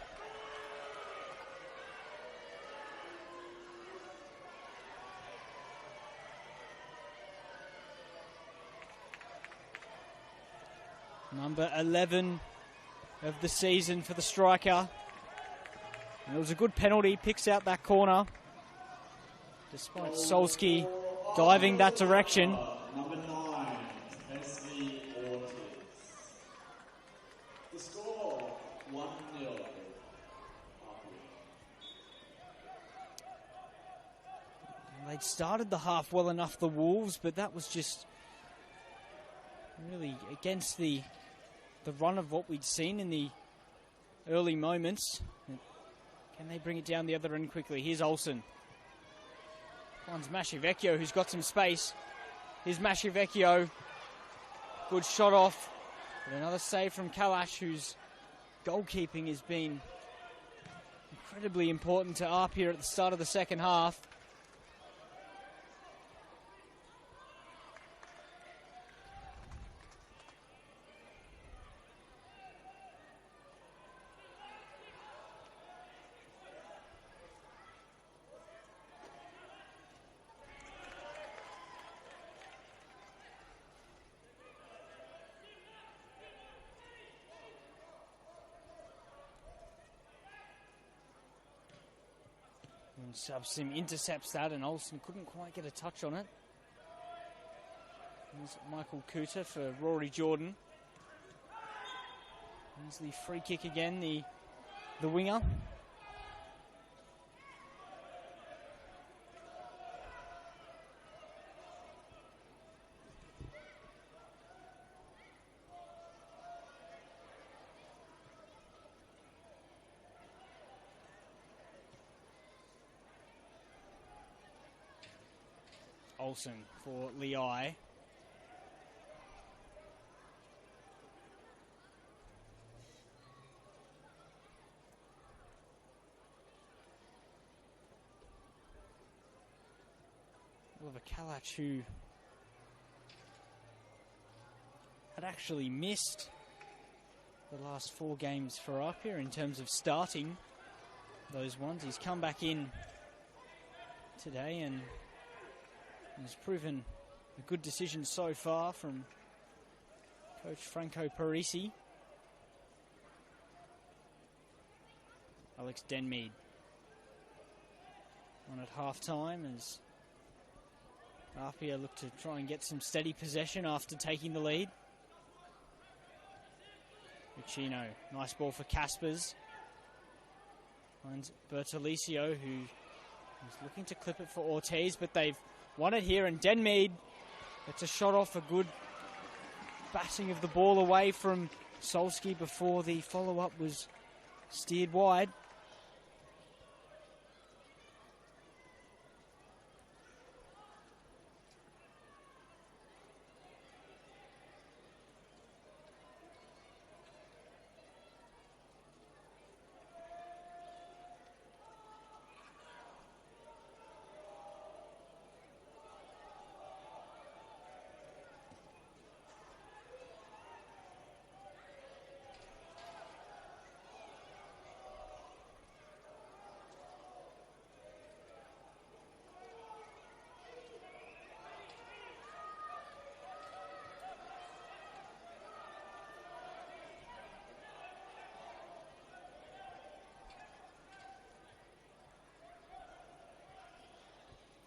S1: Number 11 of the season for the striker. And it was a good penalty, picks out that corner, despite Solski diving that direction.
S2: Number 9, Wesley Ortiz. The score, 1-0.
S1: they'd started the half well enough, the Wolves, but that was just really against the run of what we'd seen in the early moments. Can they bring it down the other end quickly? Here's Olsen. Finds Mashivecchio, who's got some space. Here's Mashivecchio. Good shot off. But another save from Kalash, whose goalkeeping has been incredibly important to APIA at the start of the second half. And Subsim intercepts that, and Olsen couldn't quite get a touch on it. There's Michael Cooter for Rory Jordan. There's the free kick again, the winger. Olsen for Lei. Oliver Kalach, who had actually missed the last 4 games for APIA in terms of starting those ones. He's come back in today and has proven a good decision so far from Coach Franco Parisi. Alex Denmead on at half-time as APIA look to try and get some steady possession after taking the lead. Uccino, nice ball for Caspers. Finds Bertolicio, who is looking to clip it for Ortiz, but they've won it here, and Denmead gets a shot off, a good batting of the ball away from Solski before the follow-up was steered wide.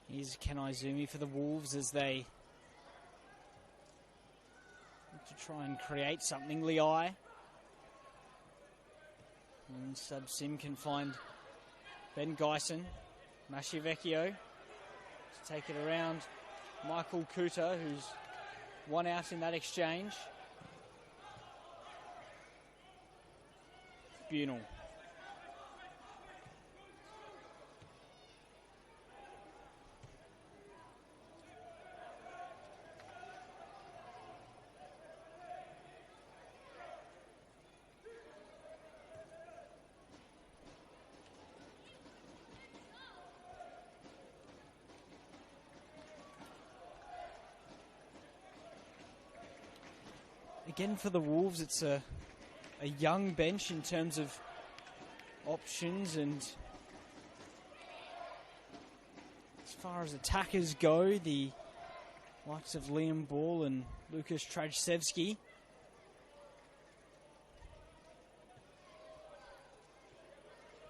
S1: Here's Kenai Zumi for the Wolves as they look to try and create something. Lei. And Subsim can find Ben Geisen. Mashivecchio to take it around Michael Cooter, who's one out in that exchange. Bunal. Again, for the Wolves, it's a young bench in terms of options, and as far as attackers go, the likes of Liam Ball and Lukas Trajsevski.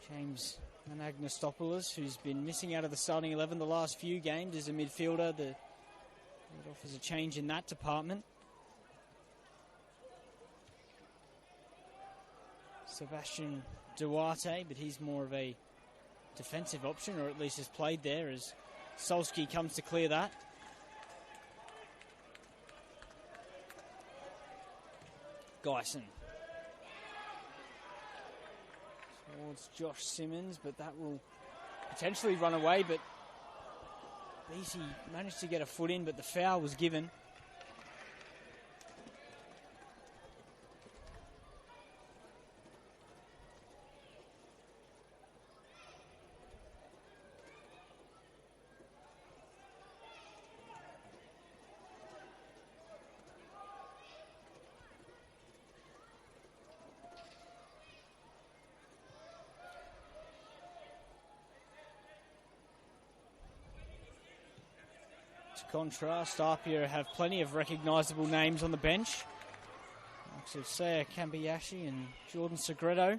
S1: James Anagnostopoulos, who's been missing out of the starting 11 the last few games, is a midfielder that offers a change in that department. Sebastian Duarte, but he's more of a defensive option, or at least has played there, as Solski comes to clear that. Geisen. Towards Josh Simmons, but that will potentially run away, but BC managed to get a foot in, but the foul was given. Contrast, APIA have plenty of recognisable names on the bench. Like Seiya Kambayashi and Jordan Segredo.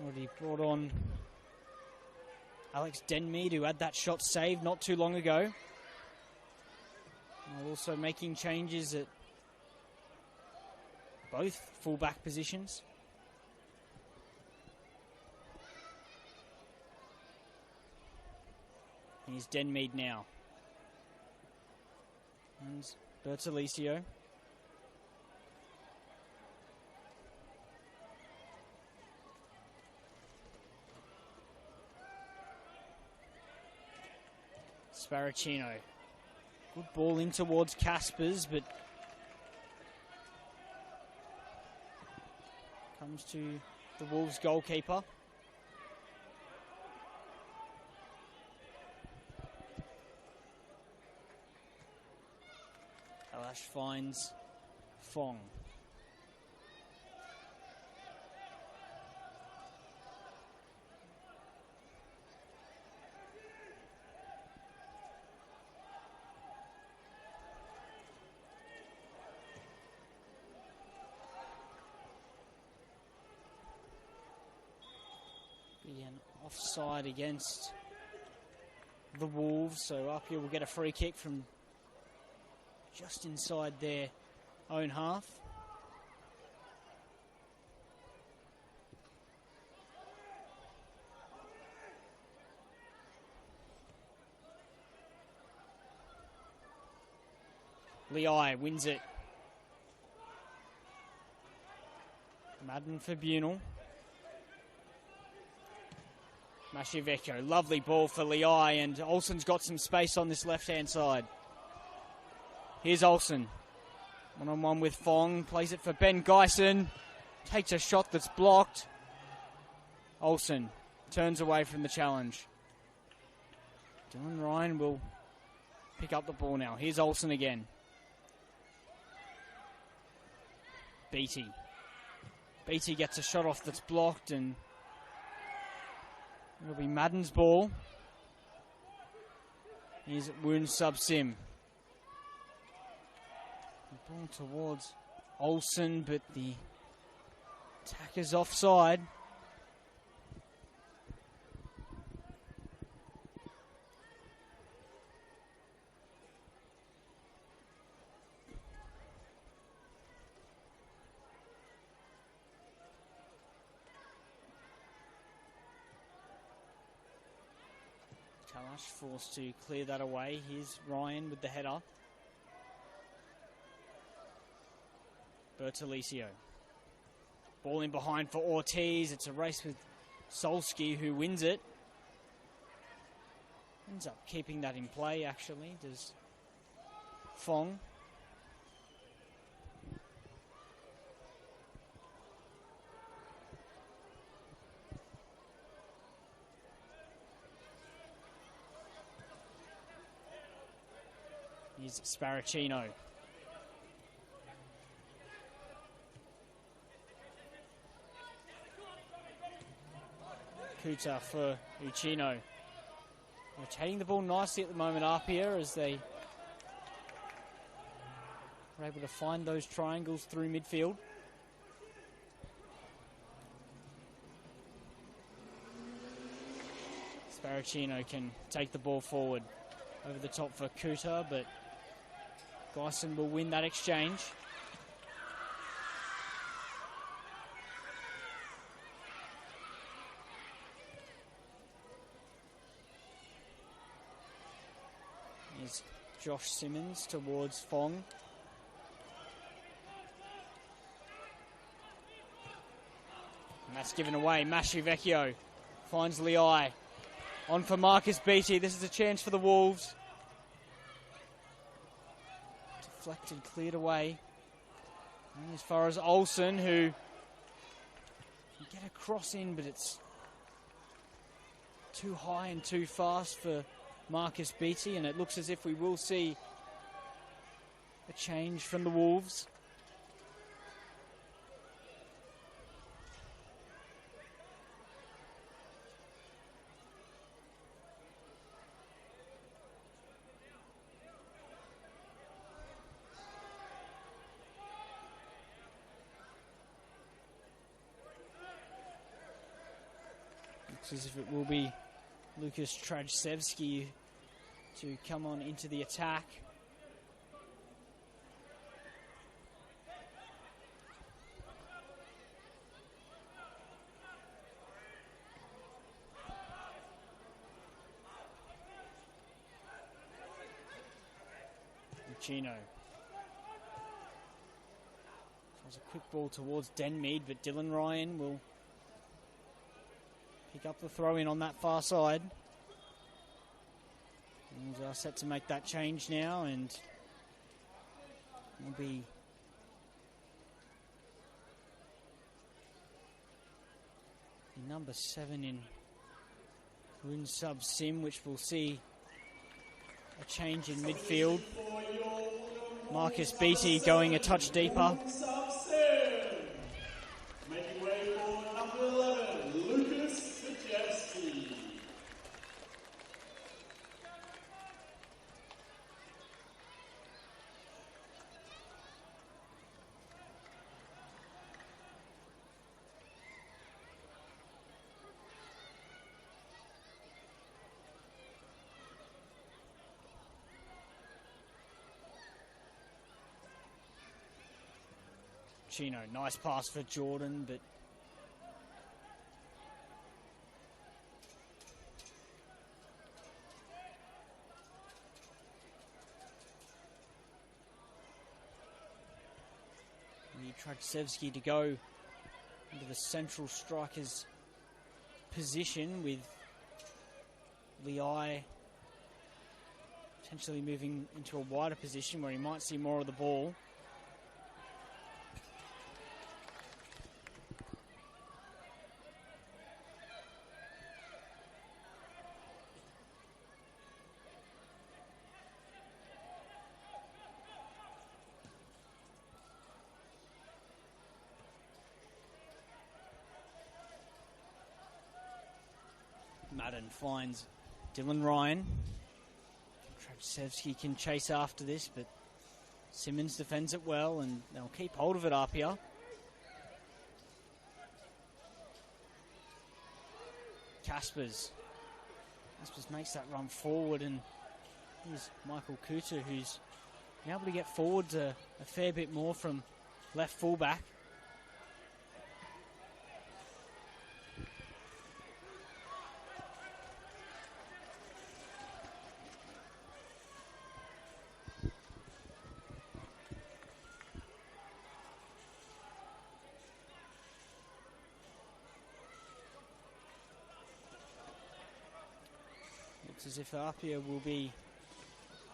S1: Already brought on Alex Denmead, who had that shot saved not too long ago. While also making changes at both fullback positions. Here's Denmead now. And Bertolicio. Sparacino. Good ball in towards Caspers, but comes to the Wolves goalkeeper. Alash finds Fong. Be an offside against the Wolves, so APIA will get a free kick from just inside their own half. Leai wins it. Madden for Bunel. Mashivecchio, lovely ball for Leai, and Olsen's got some space on this left-hand side. Here's Olsen. One-on-one with Fong. Plays it for Ben Geisen. Takes a shot that's blocked. Olsen turns away from the challenge. Dylan Ryan will pick up the ball now. Here's Olsen again. Beattie. Beattie gets a shot off that's blocked, and it'll be Madden's ball. Here's Woon Sub Sim. Ball towards Olsen, but the attacker's offside. Kalash forced to clear that away. Here's Ryan with the header. Bertolicio. Ball in behind for Ortiz. It's a race with Solski, who wins it. Ends up keeping that in play, actually, does Fong. Here's Sparacino. Kuta for Uchino. Rotating the ball nicely at the moment, APIA, as they are able to find those triangles through midfield. Sparacino can take the ball forward over the top for Kuta, but Geisen will win that exchange. Josh Simmons towards Fong. And that's given away. Mashi Vecchio finds Liai. On for Marcus Beattie. This is a chance for the Wolves. Deflected, cleared away. And as far as Olsen, who can get a cross in, but it's too high and too fast for Marcus Beattie, and it looks as if we will see a change from the Wolves. Looks as if it will be Lucas Trajcevski to come on into the attack. Chino. Tries a quick ball towards Denmead, but Dylan Ryan will pick up the throw in on that far side. Wolves are set to make that change now, and will be number 7 in Run Sub Sim, which will see a change in midfield. Marcus Beattie going a touch deeper.
S2: Making way for number 11, Lucas Trajcevski.
S1: Chino, nice pass for Jordan, but we need Trajcevski to go into the central striker's position, with Liai potentially moving into a wider position where he might see more of the ball. Madden finds Dylan Ryan. Trajcevski can chase after this, but Simmons defends it well, and they'll keep hold of it, APIA. Kaspers makes that run forward, and here's Michael Kuta, who's been able to get forward a fair bit more from left fullback. Looks as if APIA will be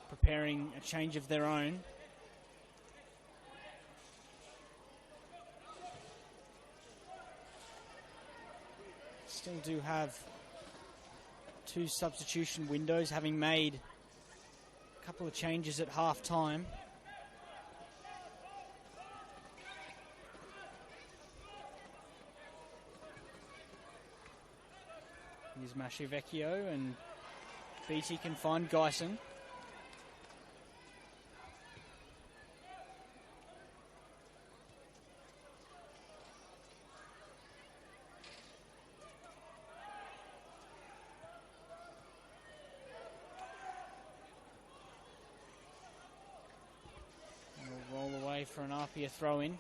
S1: preparing a change of their own. Still do have 2 substitution windows, having made a couple of changes at half time. Here's Mashi Vecchio, and Beattie can find Geisen. And we'll roll away for an APIA throw-in.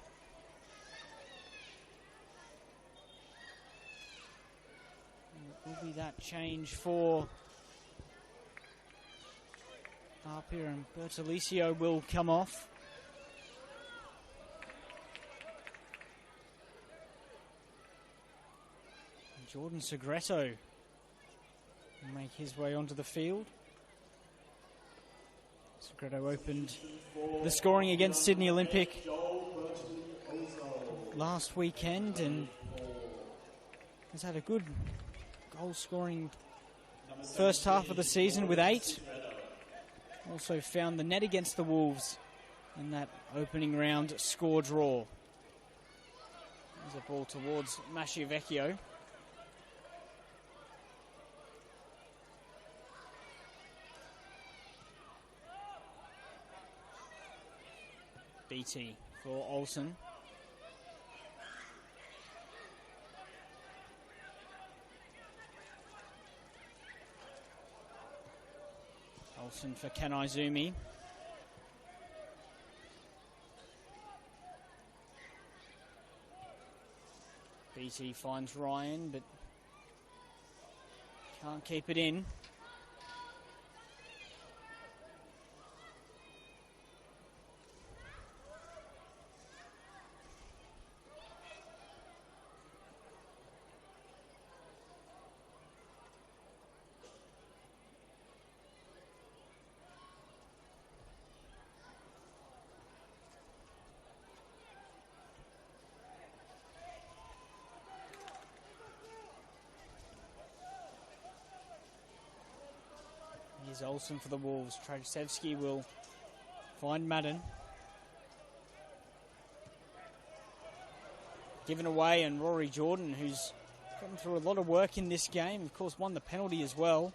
S1: Will be that change for APIA and Bertolicio will come off. And Jordan Segreto will make his way onto the field. Segreto opened the scoring against Sydney Olympic last weekend and has had a good goal scoring first half of the season with 8. Also found the net against the Wolves in that opening round score draw. There's a ball towards Masciavecchio. BT for Olsen. Olsen for Kanaizumi. BT finds Ryan, but can't keep it in. Here's Olsen for the Wolves. Trajcevski will find Madden. Given away, and Rory Jordan, who's gotten through a lot of work in this game, of course won the penalty as well.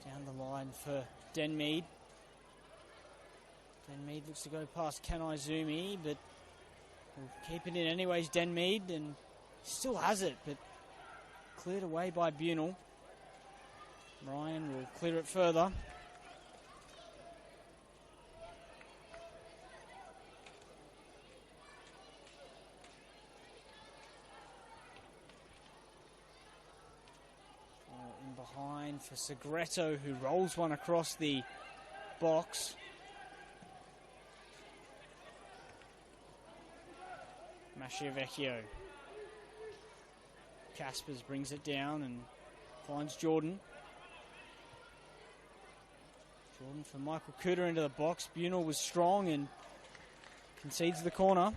S1: Down the line for Denmead. Denmead looks to go past Kanaizumi, but will keep it in anyways, Denmead, and still has it, but cleared away by Bunel. Ryan will clear it further. In behind for Segreto, who rolls one across the box. Masciavecchio. Caspers brings it down and finds Jordan. Jordan for Michael Cooter into the box. Bunel was strong and concedes the corner.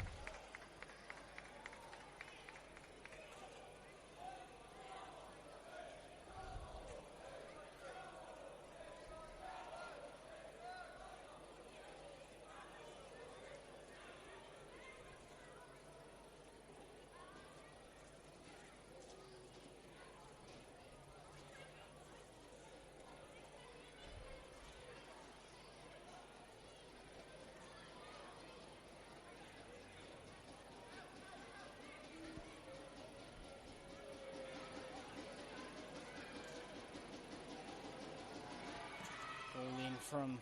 S1: From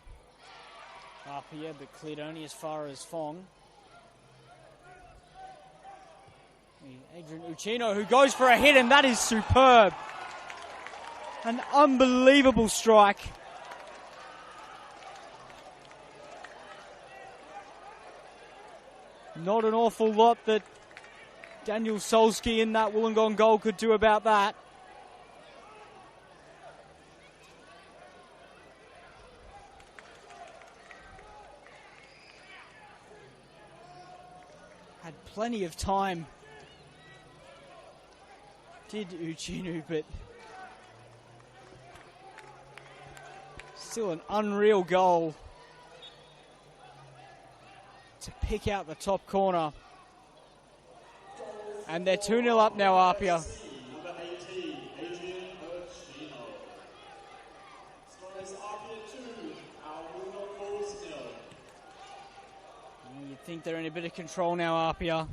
S1: APIA, but cleared only as far as Fong. Adrian Uchino, who goes for a hit, and that is superb. An unbelievable strike. Not an awful lot that Daniel Solski in that Wollongong goal could do about that. Plenty of time, did Uchinu, but still an unreal goal to pick out the top corner. And they're 2-0 up now, APIA.
S2: Number 18, Adrian Uchino. Score is APIA 2, our Wollongong Wolves 0.
S1: You'd think they're in a bit of control now, APIA.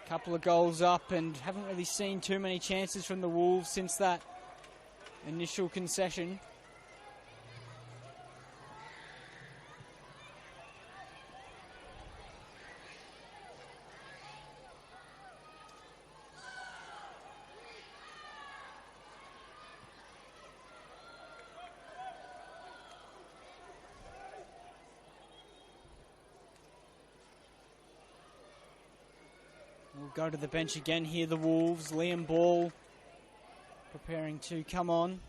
S1: Couple of goals up and haven't really seen too many chances from the Wolves since that initial concession. We'll go to the bench again here, the Wolves. Liam Ball preparing to come on.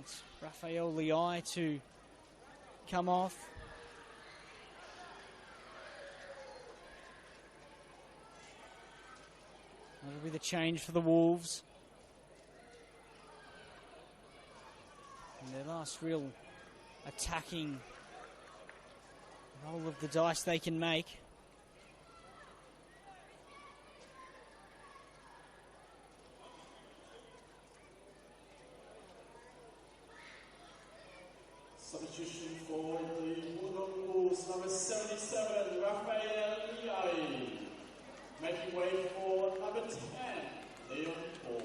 S1: It's Raphael Liai to come off. That'll be the change for the Wolves. And their last real attacking roll of the dice they can make.
S2: Substitution for the Wollongong Wolves, number 77, Raphael Liai. Making way for number 10, Leon Ball.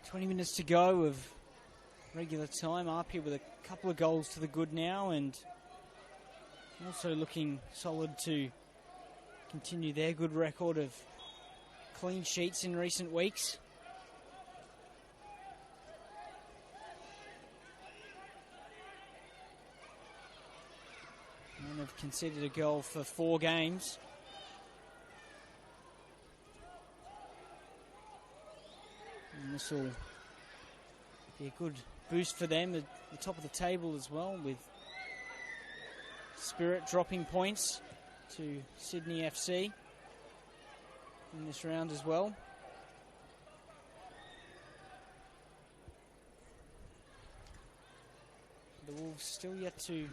S1: 20 minutes to go of regular time. APIA with a couple of goals to the good now, and also looking solid to continue their good record of clean sheets in recent weeks. And have conceded a goal for 4 games. And this will be a good boost for them at the top of the table as well, with Spirit dropping points to Sydney FC in this round as well. The Wolves still yet to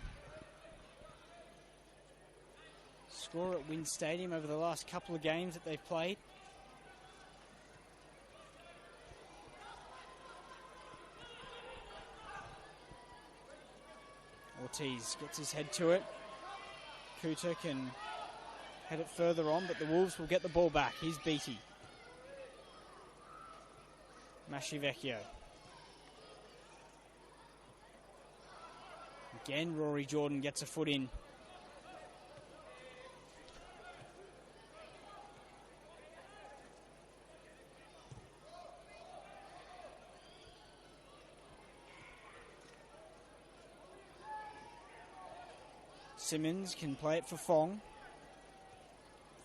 S1: score at Wynn Stadium over the last couple of games that they've played. Ortiz gets his head to it. Kuta can head it further on, but the Wolves will get the ball back. Here's Beattie. Mashivecchio. Again, Rory Jordan gets a foot in. Simmons can play it for Fong.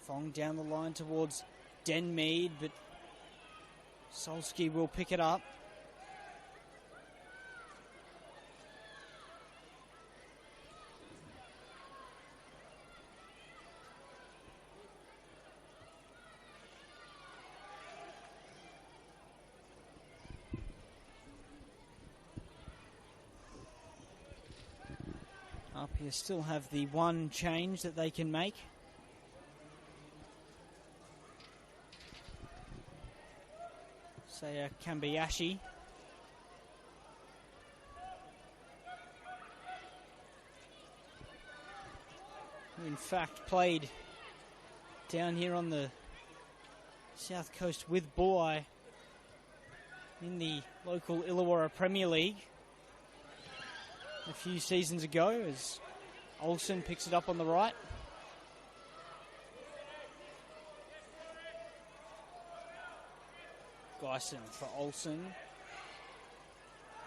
S1: Fong down the line towards Den Mead, but Solski will pick it up. APIA still have the one change that they can make. Saya Kambayashi. Who in fact played down here on the south coast with Bulli in the local Illawarra Premier League a few seasons ago, as Olsen picks it up on the right. Geisen for Olsen.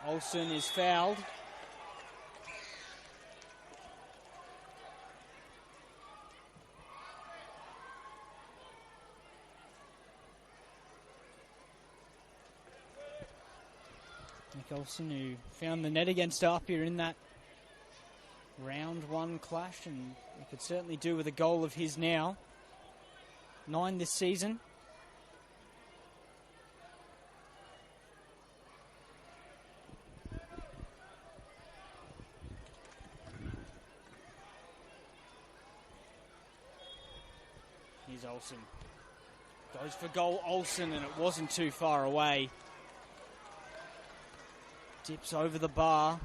S1: Olsen is fouled. Nick Olsen, who found the net against APIA in that round 1 clash, and he could certainly do with a goal of his now. 9 this season. Here's Olsen. Goes for goal, Olsen, and it wasn't too far away. Dips over the bar.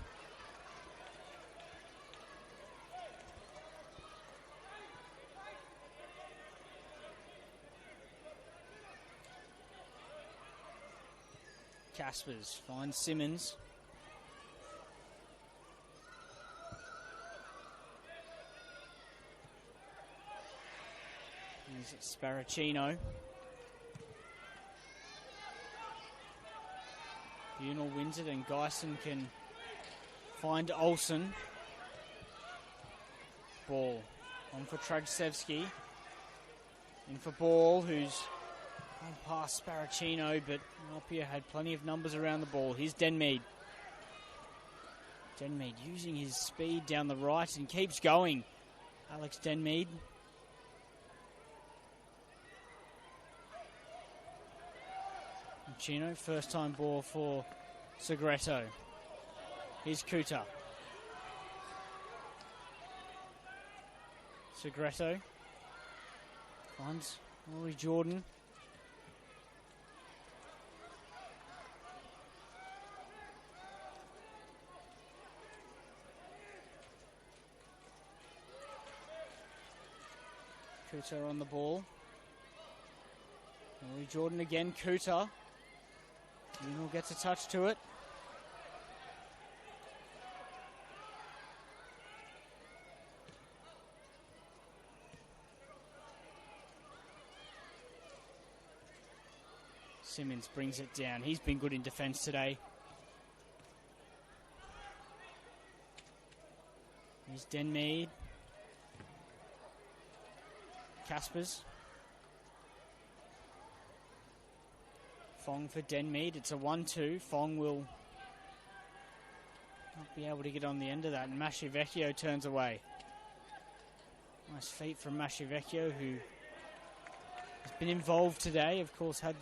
S1: Caspers finds Simmons. Here's Sparacino. Bunel wins it and Geisen can find Olsen. Ball on for Tragzewski. In for Ball, who's on past Sparacino, but APIA had plenty of numbers around the ball. Here's Denmead. Denmead using his speed down the right and keeps going. Alex Denmead. Chino, first time ball for Segreto. Here's Kuta. Segreto finds Rory Jordan. Kuta on the ball. Rory Jordan again, Kuta. Bunel gets a touch to it. Simmons brings it down. He's been good in defence today. Here's Denmead. Caspers. Fong for Denmead. It's a 1-2. Fong will not be able to get on the end of that. And Mashivecchio turns away. Nice feet from Mashivecchio, who has been involved today. Of course, had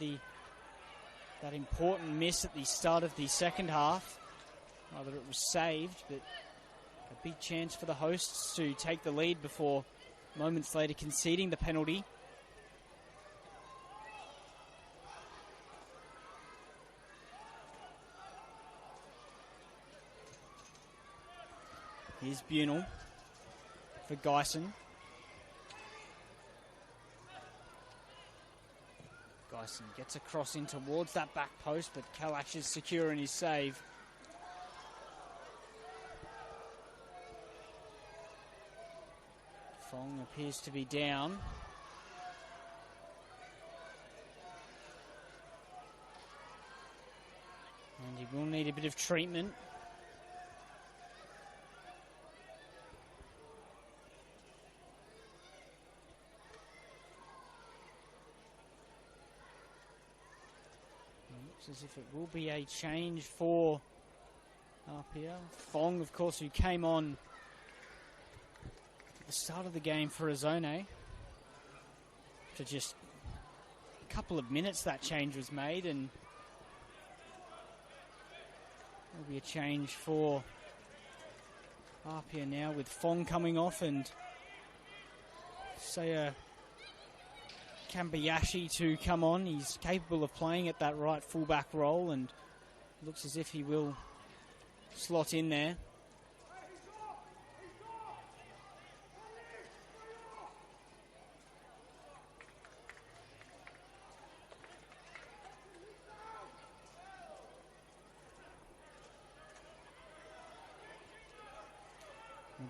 S1: that important miss at the start of the second half. Rather, it was saved, but a big chance for the hosts to take the lead before moments later conceding the penalty. Here's Bunel for Geisen. Geisen gets a cross in towards that back post, but Kalash is secure in his save. Fong appears to be down. And he will need a bit of treatment. As if it will be a change for APIA. Fong, of course, who came on at the start of the game for Azone. For just a couple of minutes that change was made, and there'll be a change for APIA now with Fong coming off and Saya Kambayashi to come on. He's capable of playing at that right fullback role and looks as if he will slot in there.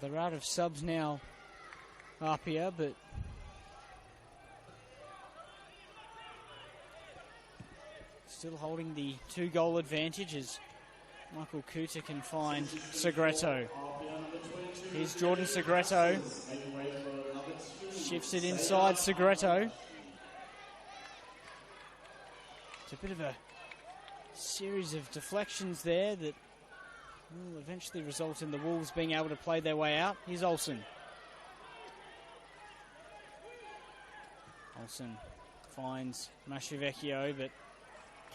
S1: They're out of subs now, APIA, but still holding the 2-goal advantage as Michael Kuta can find Segreto. Here's Jordan Segreto. Shifts it inside Segreto. It's a bit of a series of deflections there that will eventually result in the Wolves being able to play their way out. Here's Olsen. Olsen finds Mashivecchio, but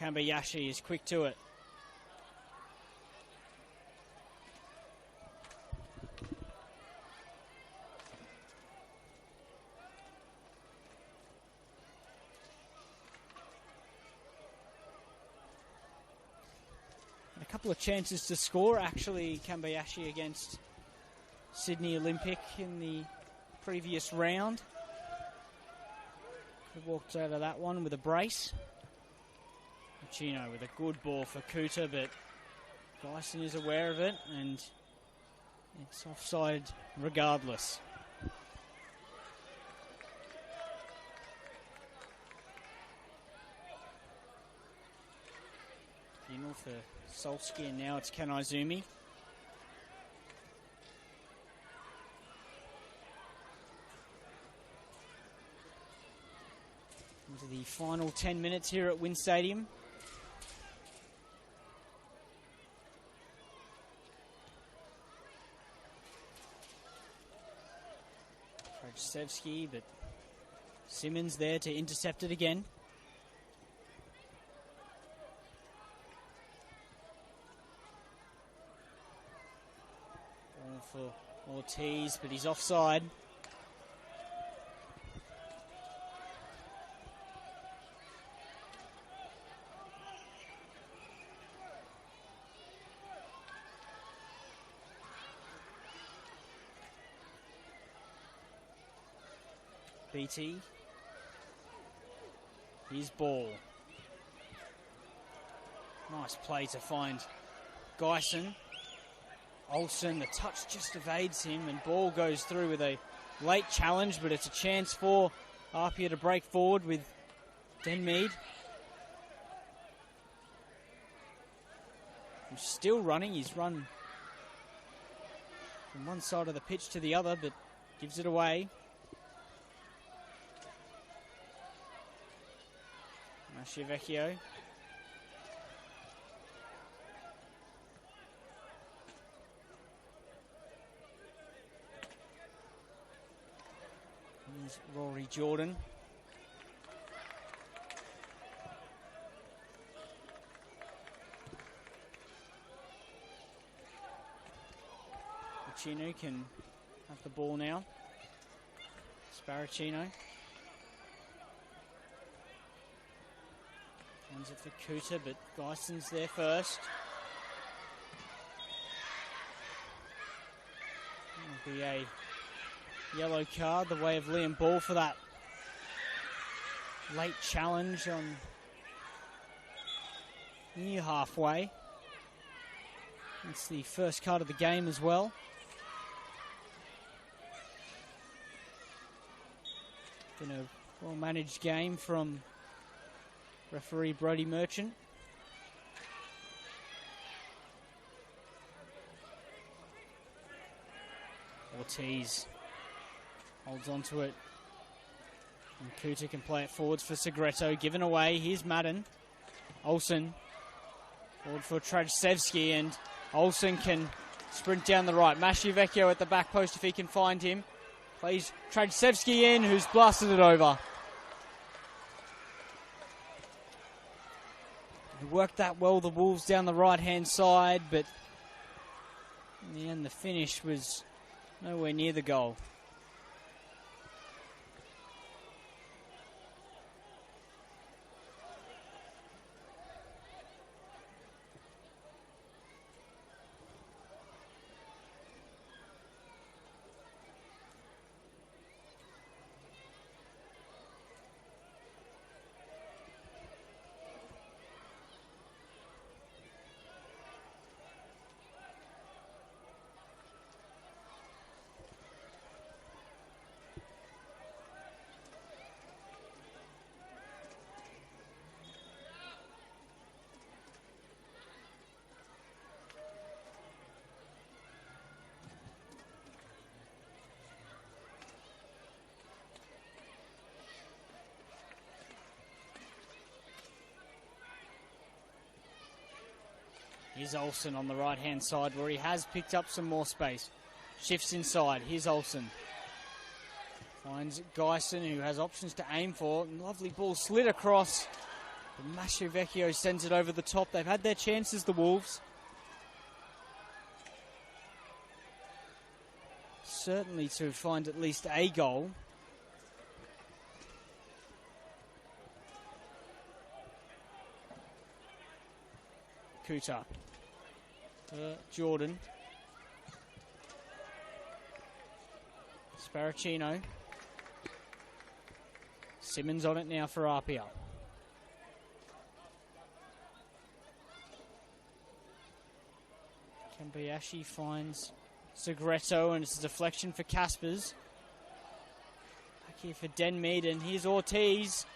S1: Kambayashi is quick to it. And a couple of chances to score, actually, Kambayashi against Sydney Olympic in the previous round. Could have walked out of that one with a brace. Chino with a good ball for Kuta, but Dyson is aware of it, and it's offside regardless. Funeral for Solsky, and now it's Kanaizumi. Into the final 10 minutes here at Wynn Stadium. Trajsevski, but Simmons there to intercept it again. Ball for Ortiz, but he's offside. BT. His ball. Nice play to find Geisen. Olsen, the touch just evades him, and ball goes through with a late challenge, but it's a chance for APIA to break forward with Denmead. He's still running. He's run from one side of the pitch to the other, but gives it away. Vecchio. Here's Rory Jordan. Chino can have the ball now. Sparacino. Runs it for Kuta, but Geisen's there first. It'll be a yellow card, the way of Liam Ball for that late challenge on near halfway. It's the first card of the game as well. Been a well-managed game from referee Brody Merchant. Ortiz holds on to it. And Kuta can play it forwards for Segreto. Given away. Here's Madden. Olsen. Forward for Trajsevski, and Olsen can sprint down the right. Vecchio at the back post if he can find him. Plays Trajsevski in, who's blasted it over. He worked that well, the Wolves down the right-hand side, but in the end the finish was nowhere near the goal. Here's Olsen on the right-hand side where he has picked up some more space. Shifts inside. Here's Olsen. Finds Geisen, who has options to aim for. Lovely ball slid across. Vecchio sends it over the top. They've had their chances, the Wolves. Certainly to find at least a goal. Kuta. Jordan. Sparacino. Simmons on it now for APIA. Kambayashi finds Segreto, and it's a deflection for Caspers. Back here for Denmead, and here's Ortiz.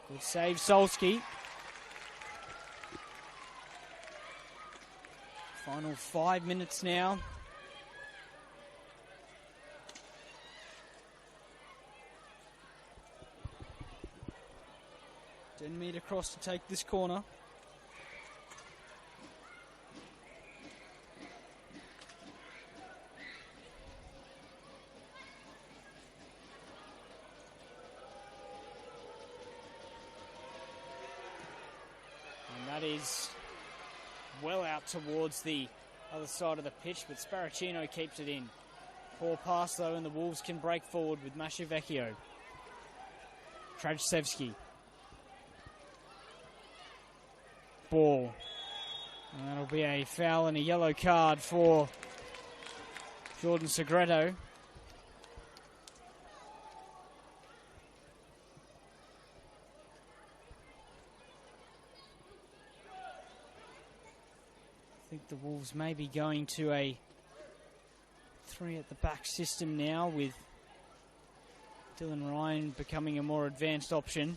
S1: Good save, Solski. Final 5 minutes now. Denmead across to take this corner. And that is well out towards the other side of the pitch, but Sparacino keeps it in. Poor pass though, and the Wolves can break forward with Mashevecchio. Trajcevski. Ball. And that'll be a foul and a yellow card for Jordan Segreto. I think the Wolves may be going to a 3 at the back system now, with Dylan Ryan becoming a more advanced option.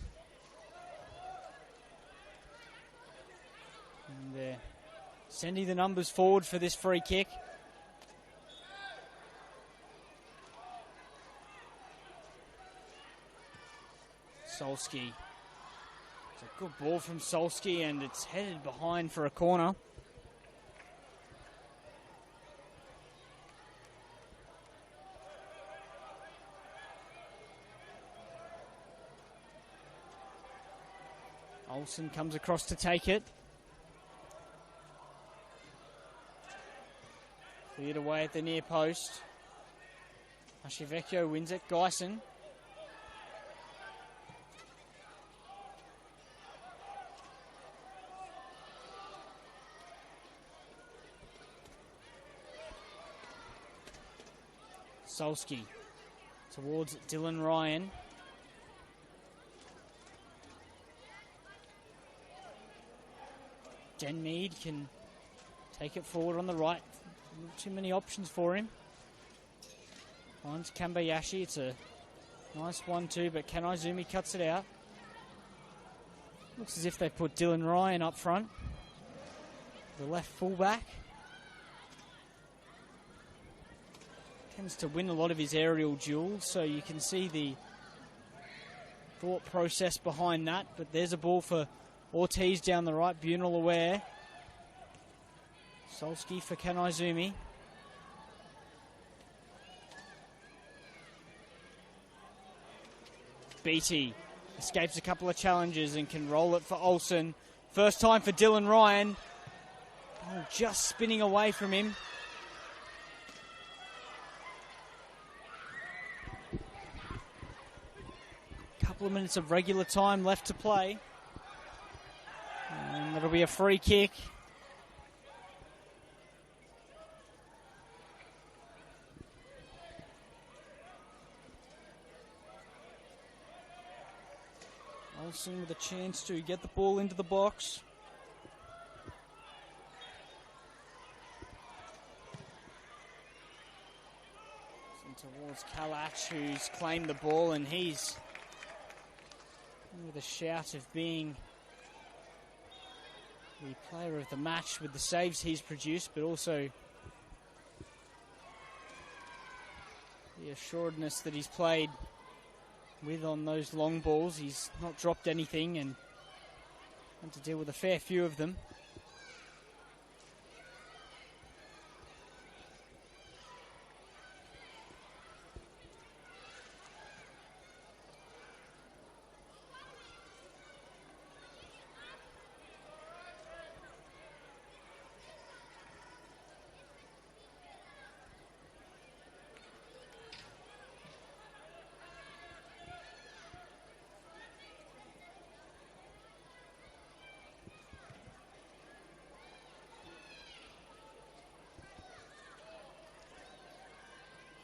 S1: And they're sending the numbers forward for this free kick. Solski. It's a good ball from Solski, and it's headed behind for a corner. Olsen comes across to take it. Cleared away at the near post. Mashevecchio wins it. Geisen. Solski towards Dylan Ryan. Denmead can take it forward on the right. Not too many options for him. Finds Kambayashi. It's a nice 1-2, but Kanaizumi cuts it out. Looks as if they put Dylan Ryan up front, the left fullback. Tends to win a lot of his aerial duels, so you can see the thought process behind that. But there's a ball for Ortiz down the right. Bunal aware. Solski for Kanaizumi. Beattie escapes a couple of challenges and can roll it for Olsen. First time for Dylan Ryan. Oh, just spinning away from him. Couple of minutes of regular time left to play. And that'll be a free kick. Olsen with a chance to get the ball into the box. And towards Kalach, who's claimed the ball, and he's with a shout of being the player of the match with the saves he's produced, but also the assuredness that he's played with on those long balls. He's not dropped anything and had to deal with a fair few of them.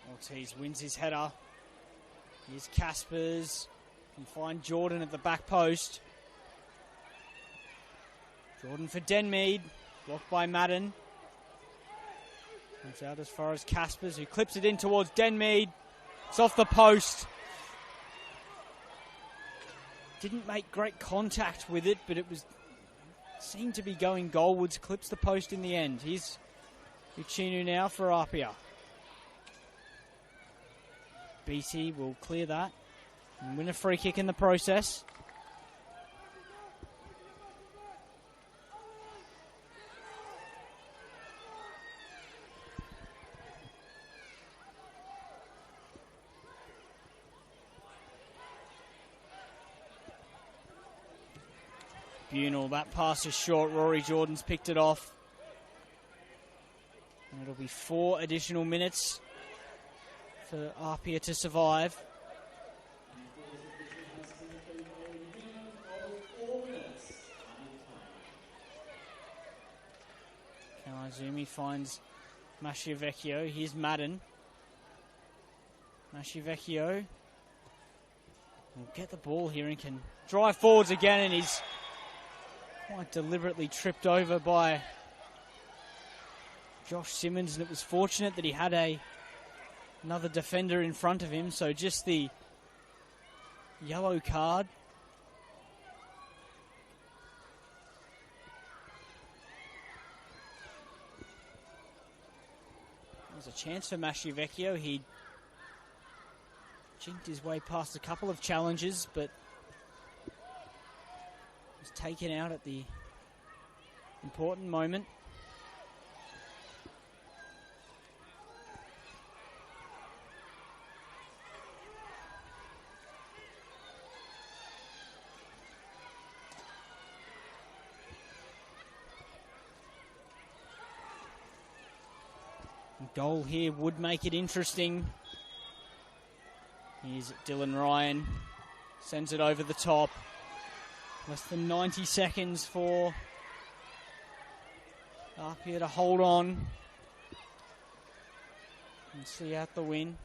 S1: Ortiz wins his header. Here's Caspers. Can find Jordan at the back post. Jordan for Denmead. Blocked by Madden. Comes out as far as Caspers, who clips it in towards Denmead. It's off the post. Didn't make great contact with it, but it seemed to be going goalwards. Clips the post in the end. Here's Uchinu now for APIA. BC will clear that and win a free kick in the process. Bunel, that pass is short. Rory Jordan's picked it off. And it'll be 4 additional minutes for APIA to survive. Kawazumi finds Masciavecchio. Here's Madden. Masciavecchio will get the ball here and can drive forwards again, and he's quite deliberately tripped over by Josh Simmons, and it was fortunate that he had another defender in front of him, so just the yellow card. There's a chance for Masciavecchio. He jinked his way past a couple of challenges, but was taken out at the important moment. Goal here would make it interesting. Here's Dylan Ryan. Sends it over the top. Less than 90 seconds for APIA to hold on and see out the win.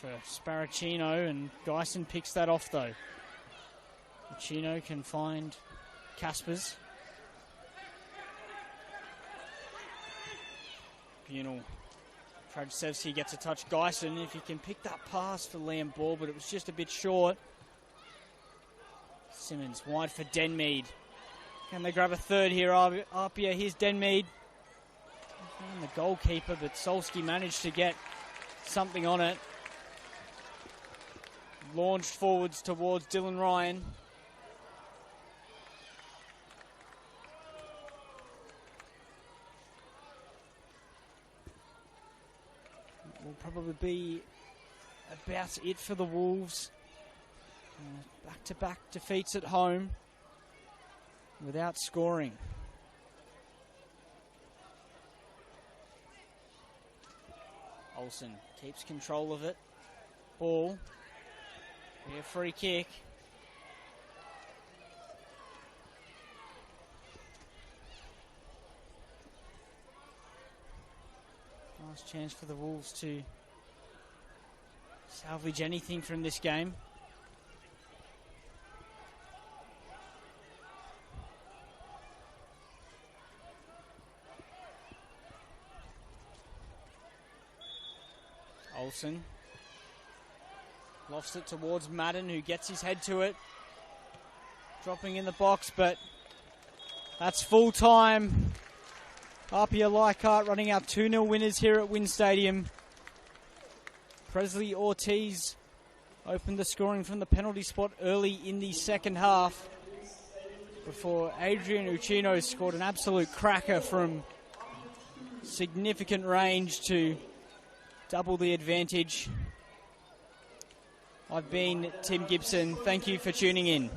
S1: For Sparacino, and Geisen picks that off though. Chino can find Caspers. Bunel. Trajcevski gets a touch. Geisen, if he can pick that pass for Liam Ball, but it was just a bit short. Simmons wide for Denmead. Can they grab a third here? APIA, here's Denmead. And the goalkeeper, but Solski managed to get something on it. Launched forwards towards Dylan Ryan. Will probably be about it for the Wolves. Back-to-back defeats at home without scoring. Olsen keeps control of it. Ball. A free kick. Last chance for the Wolves to salvage anything from this game. Olsen lofts it towards Madden, who gets his head to it. Dropping in the box, but that's full time. APIA Leichhardt running out 2-0 winners here at Wynn Stadium. Presley Ortiz opened the scoring from the penalty spot early in the second half before Adrian Uchino scored an absolute cracker from significant range to double the advantage. I've been Tim Gibson. Thank you for tuning in.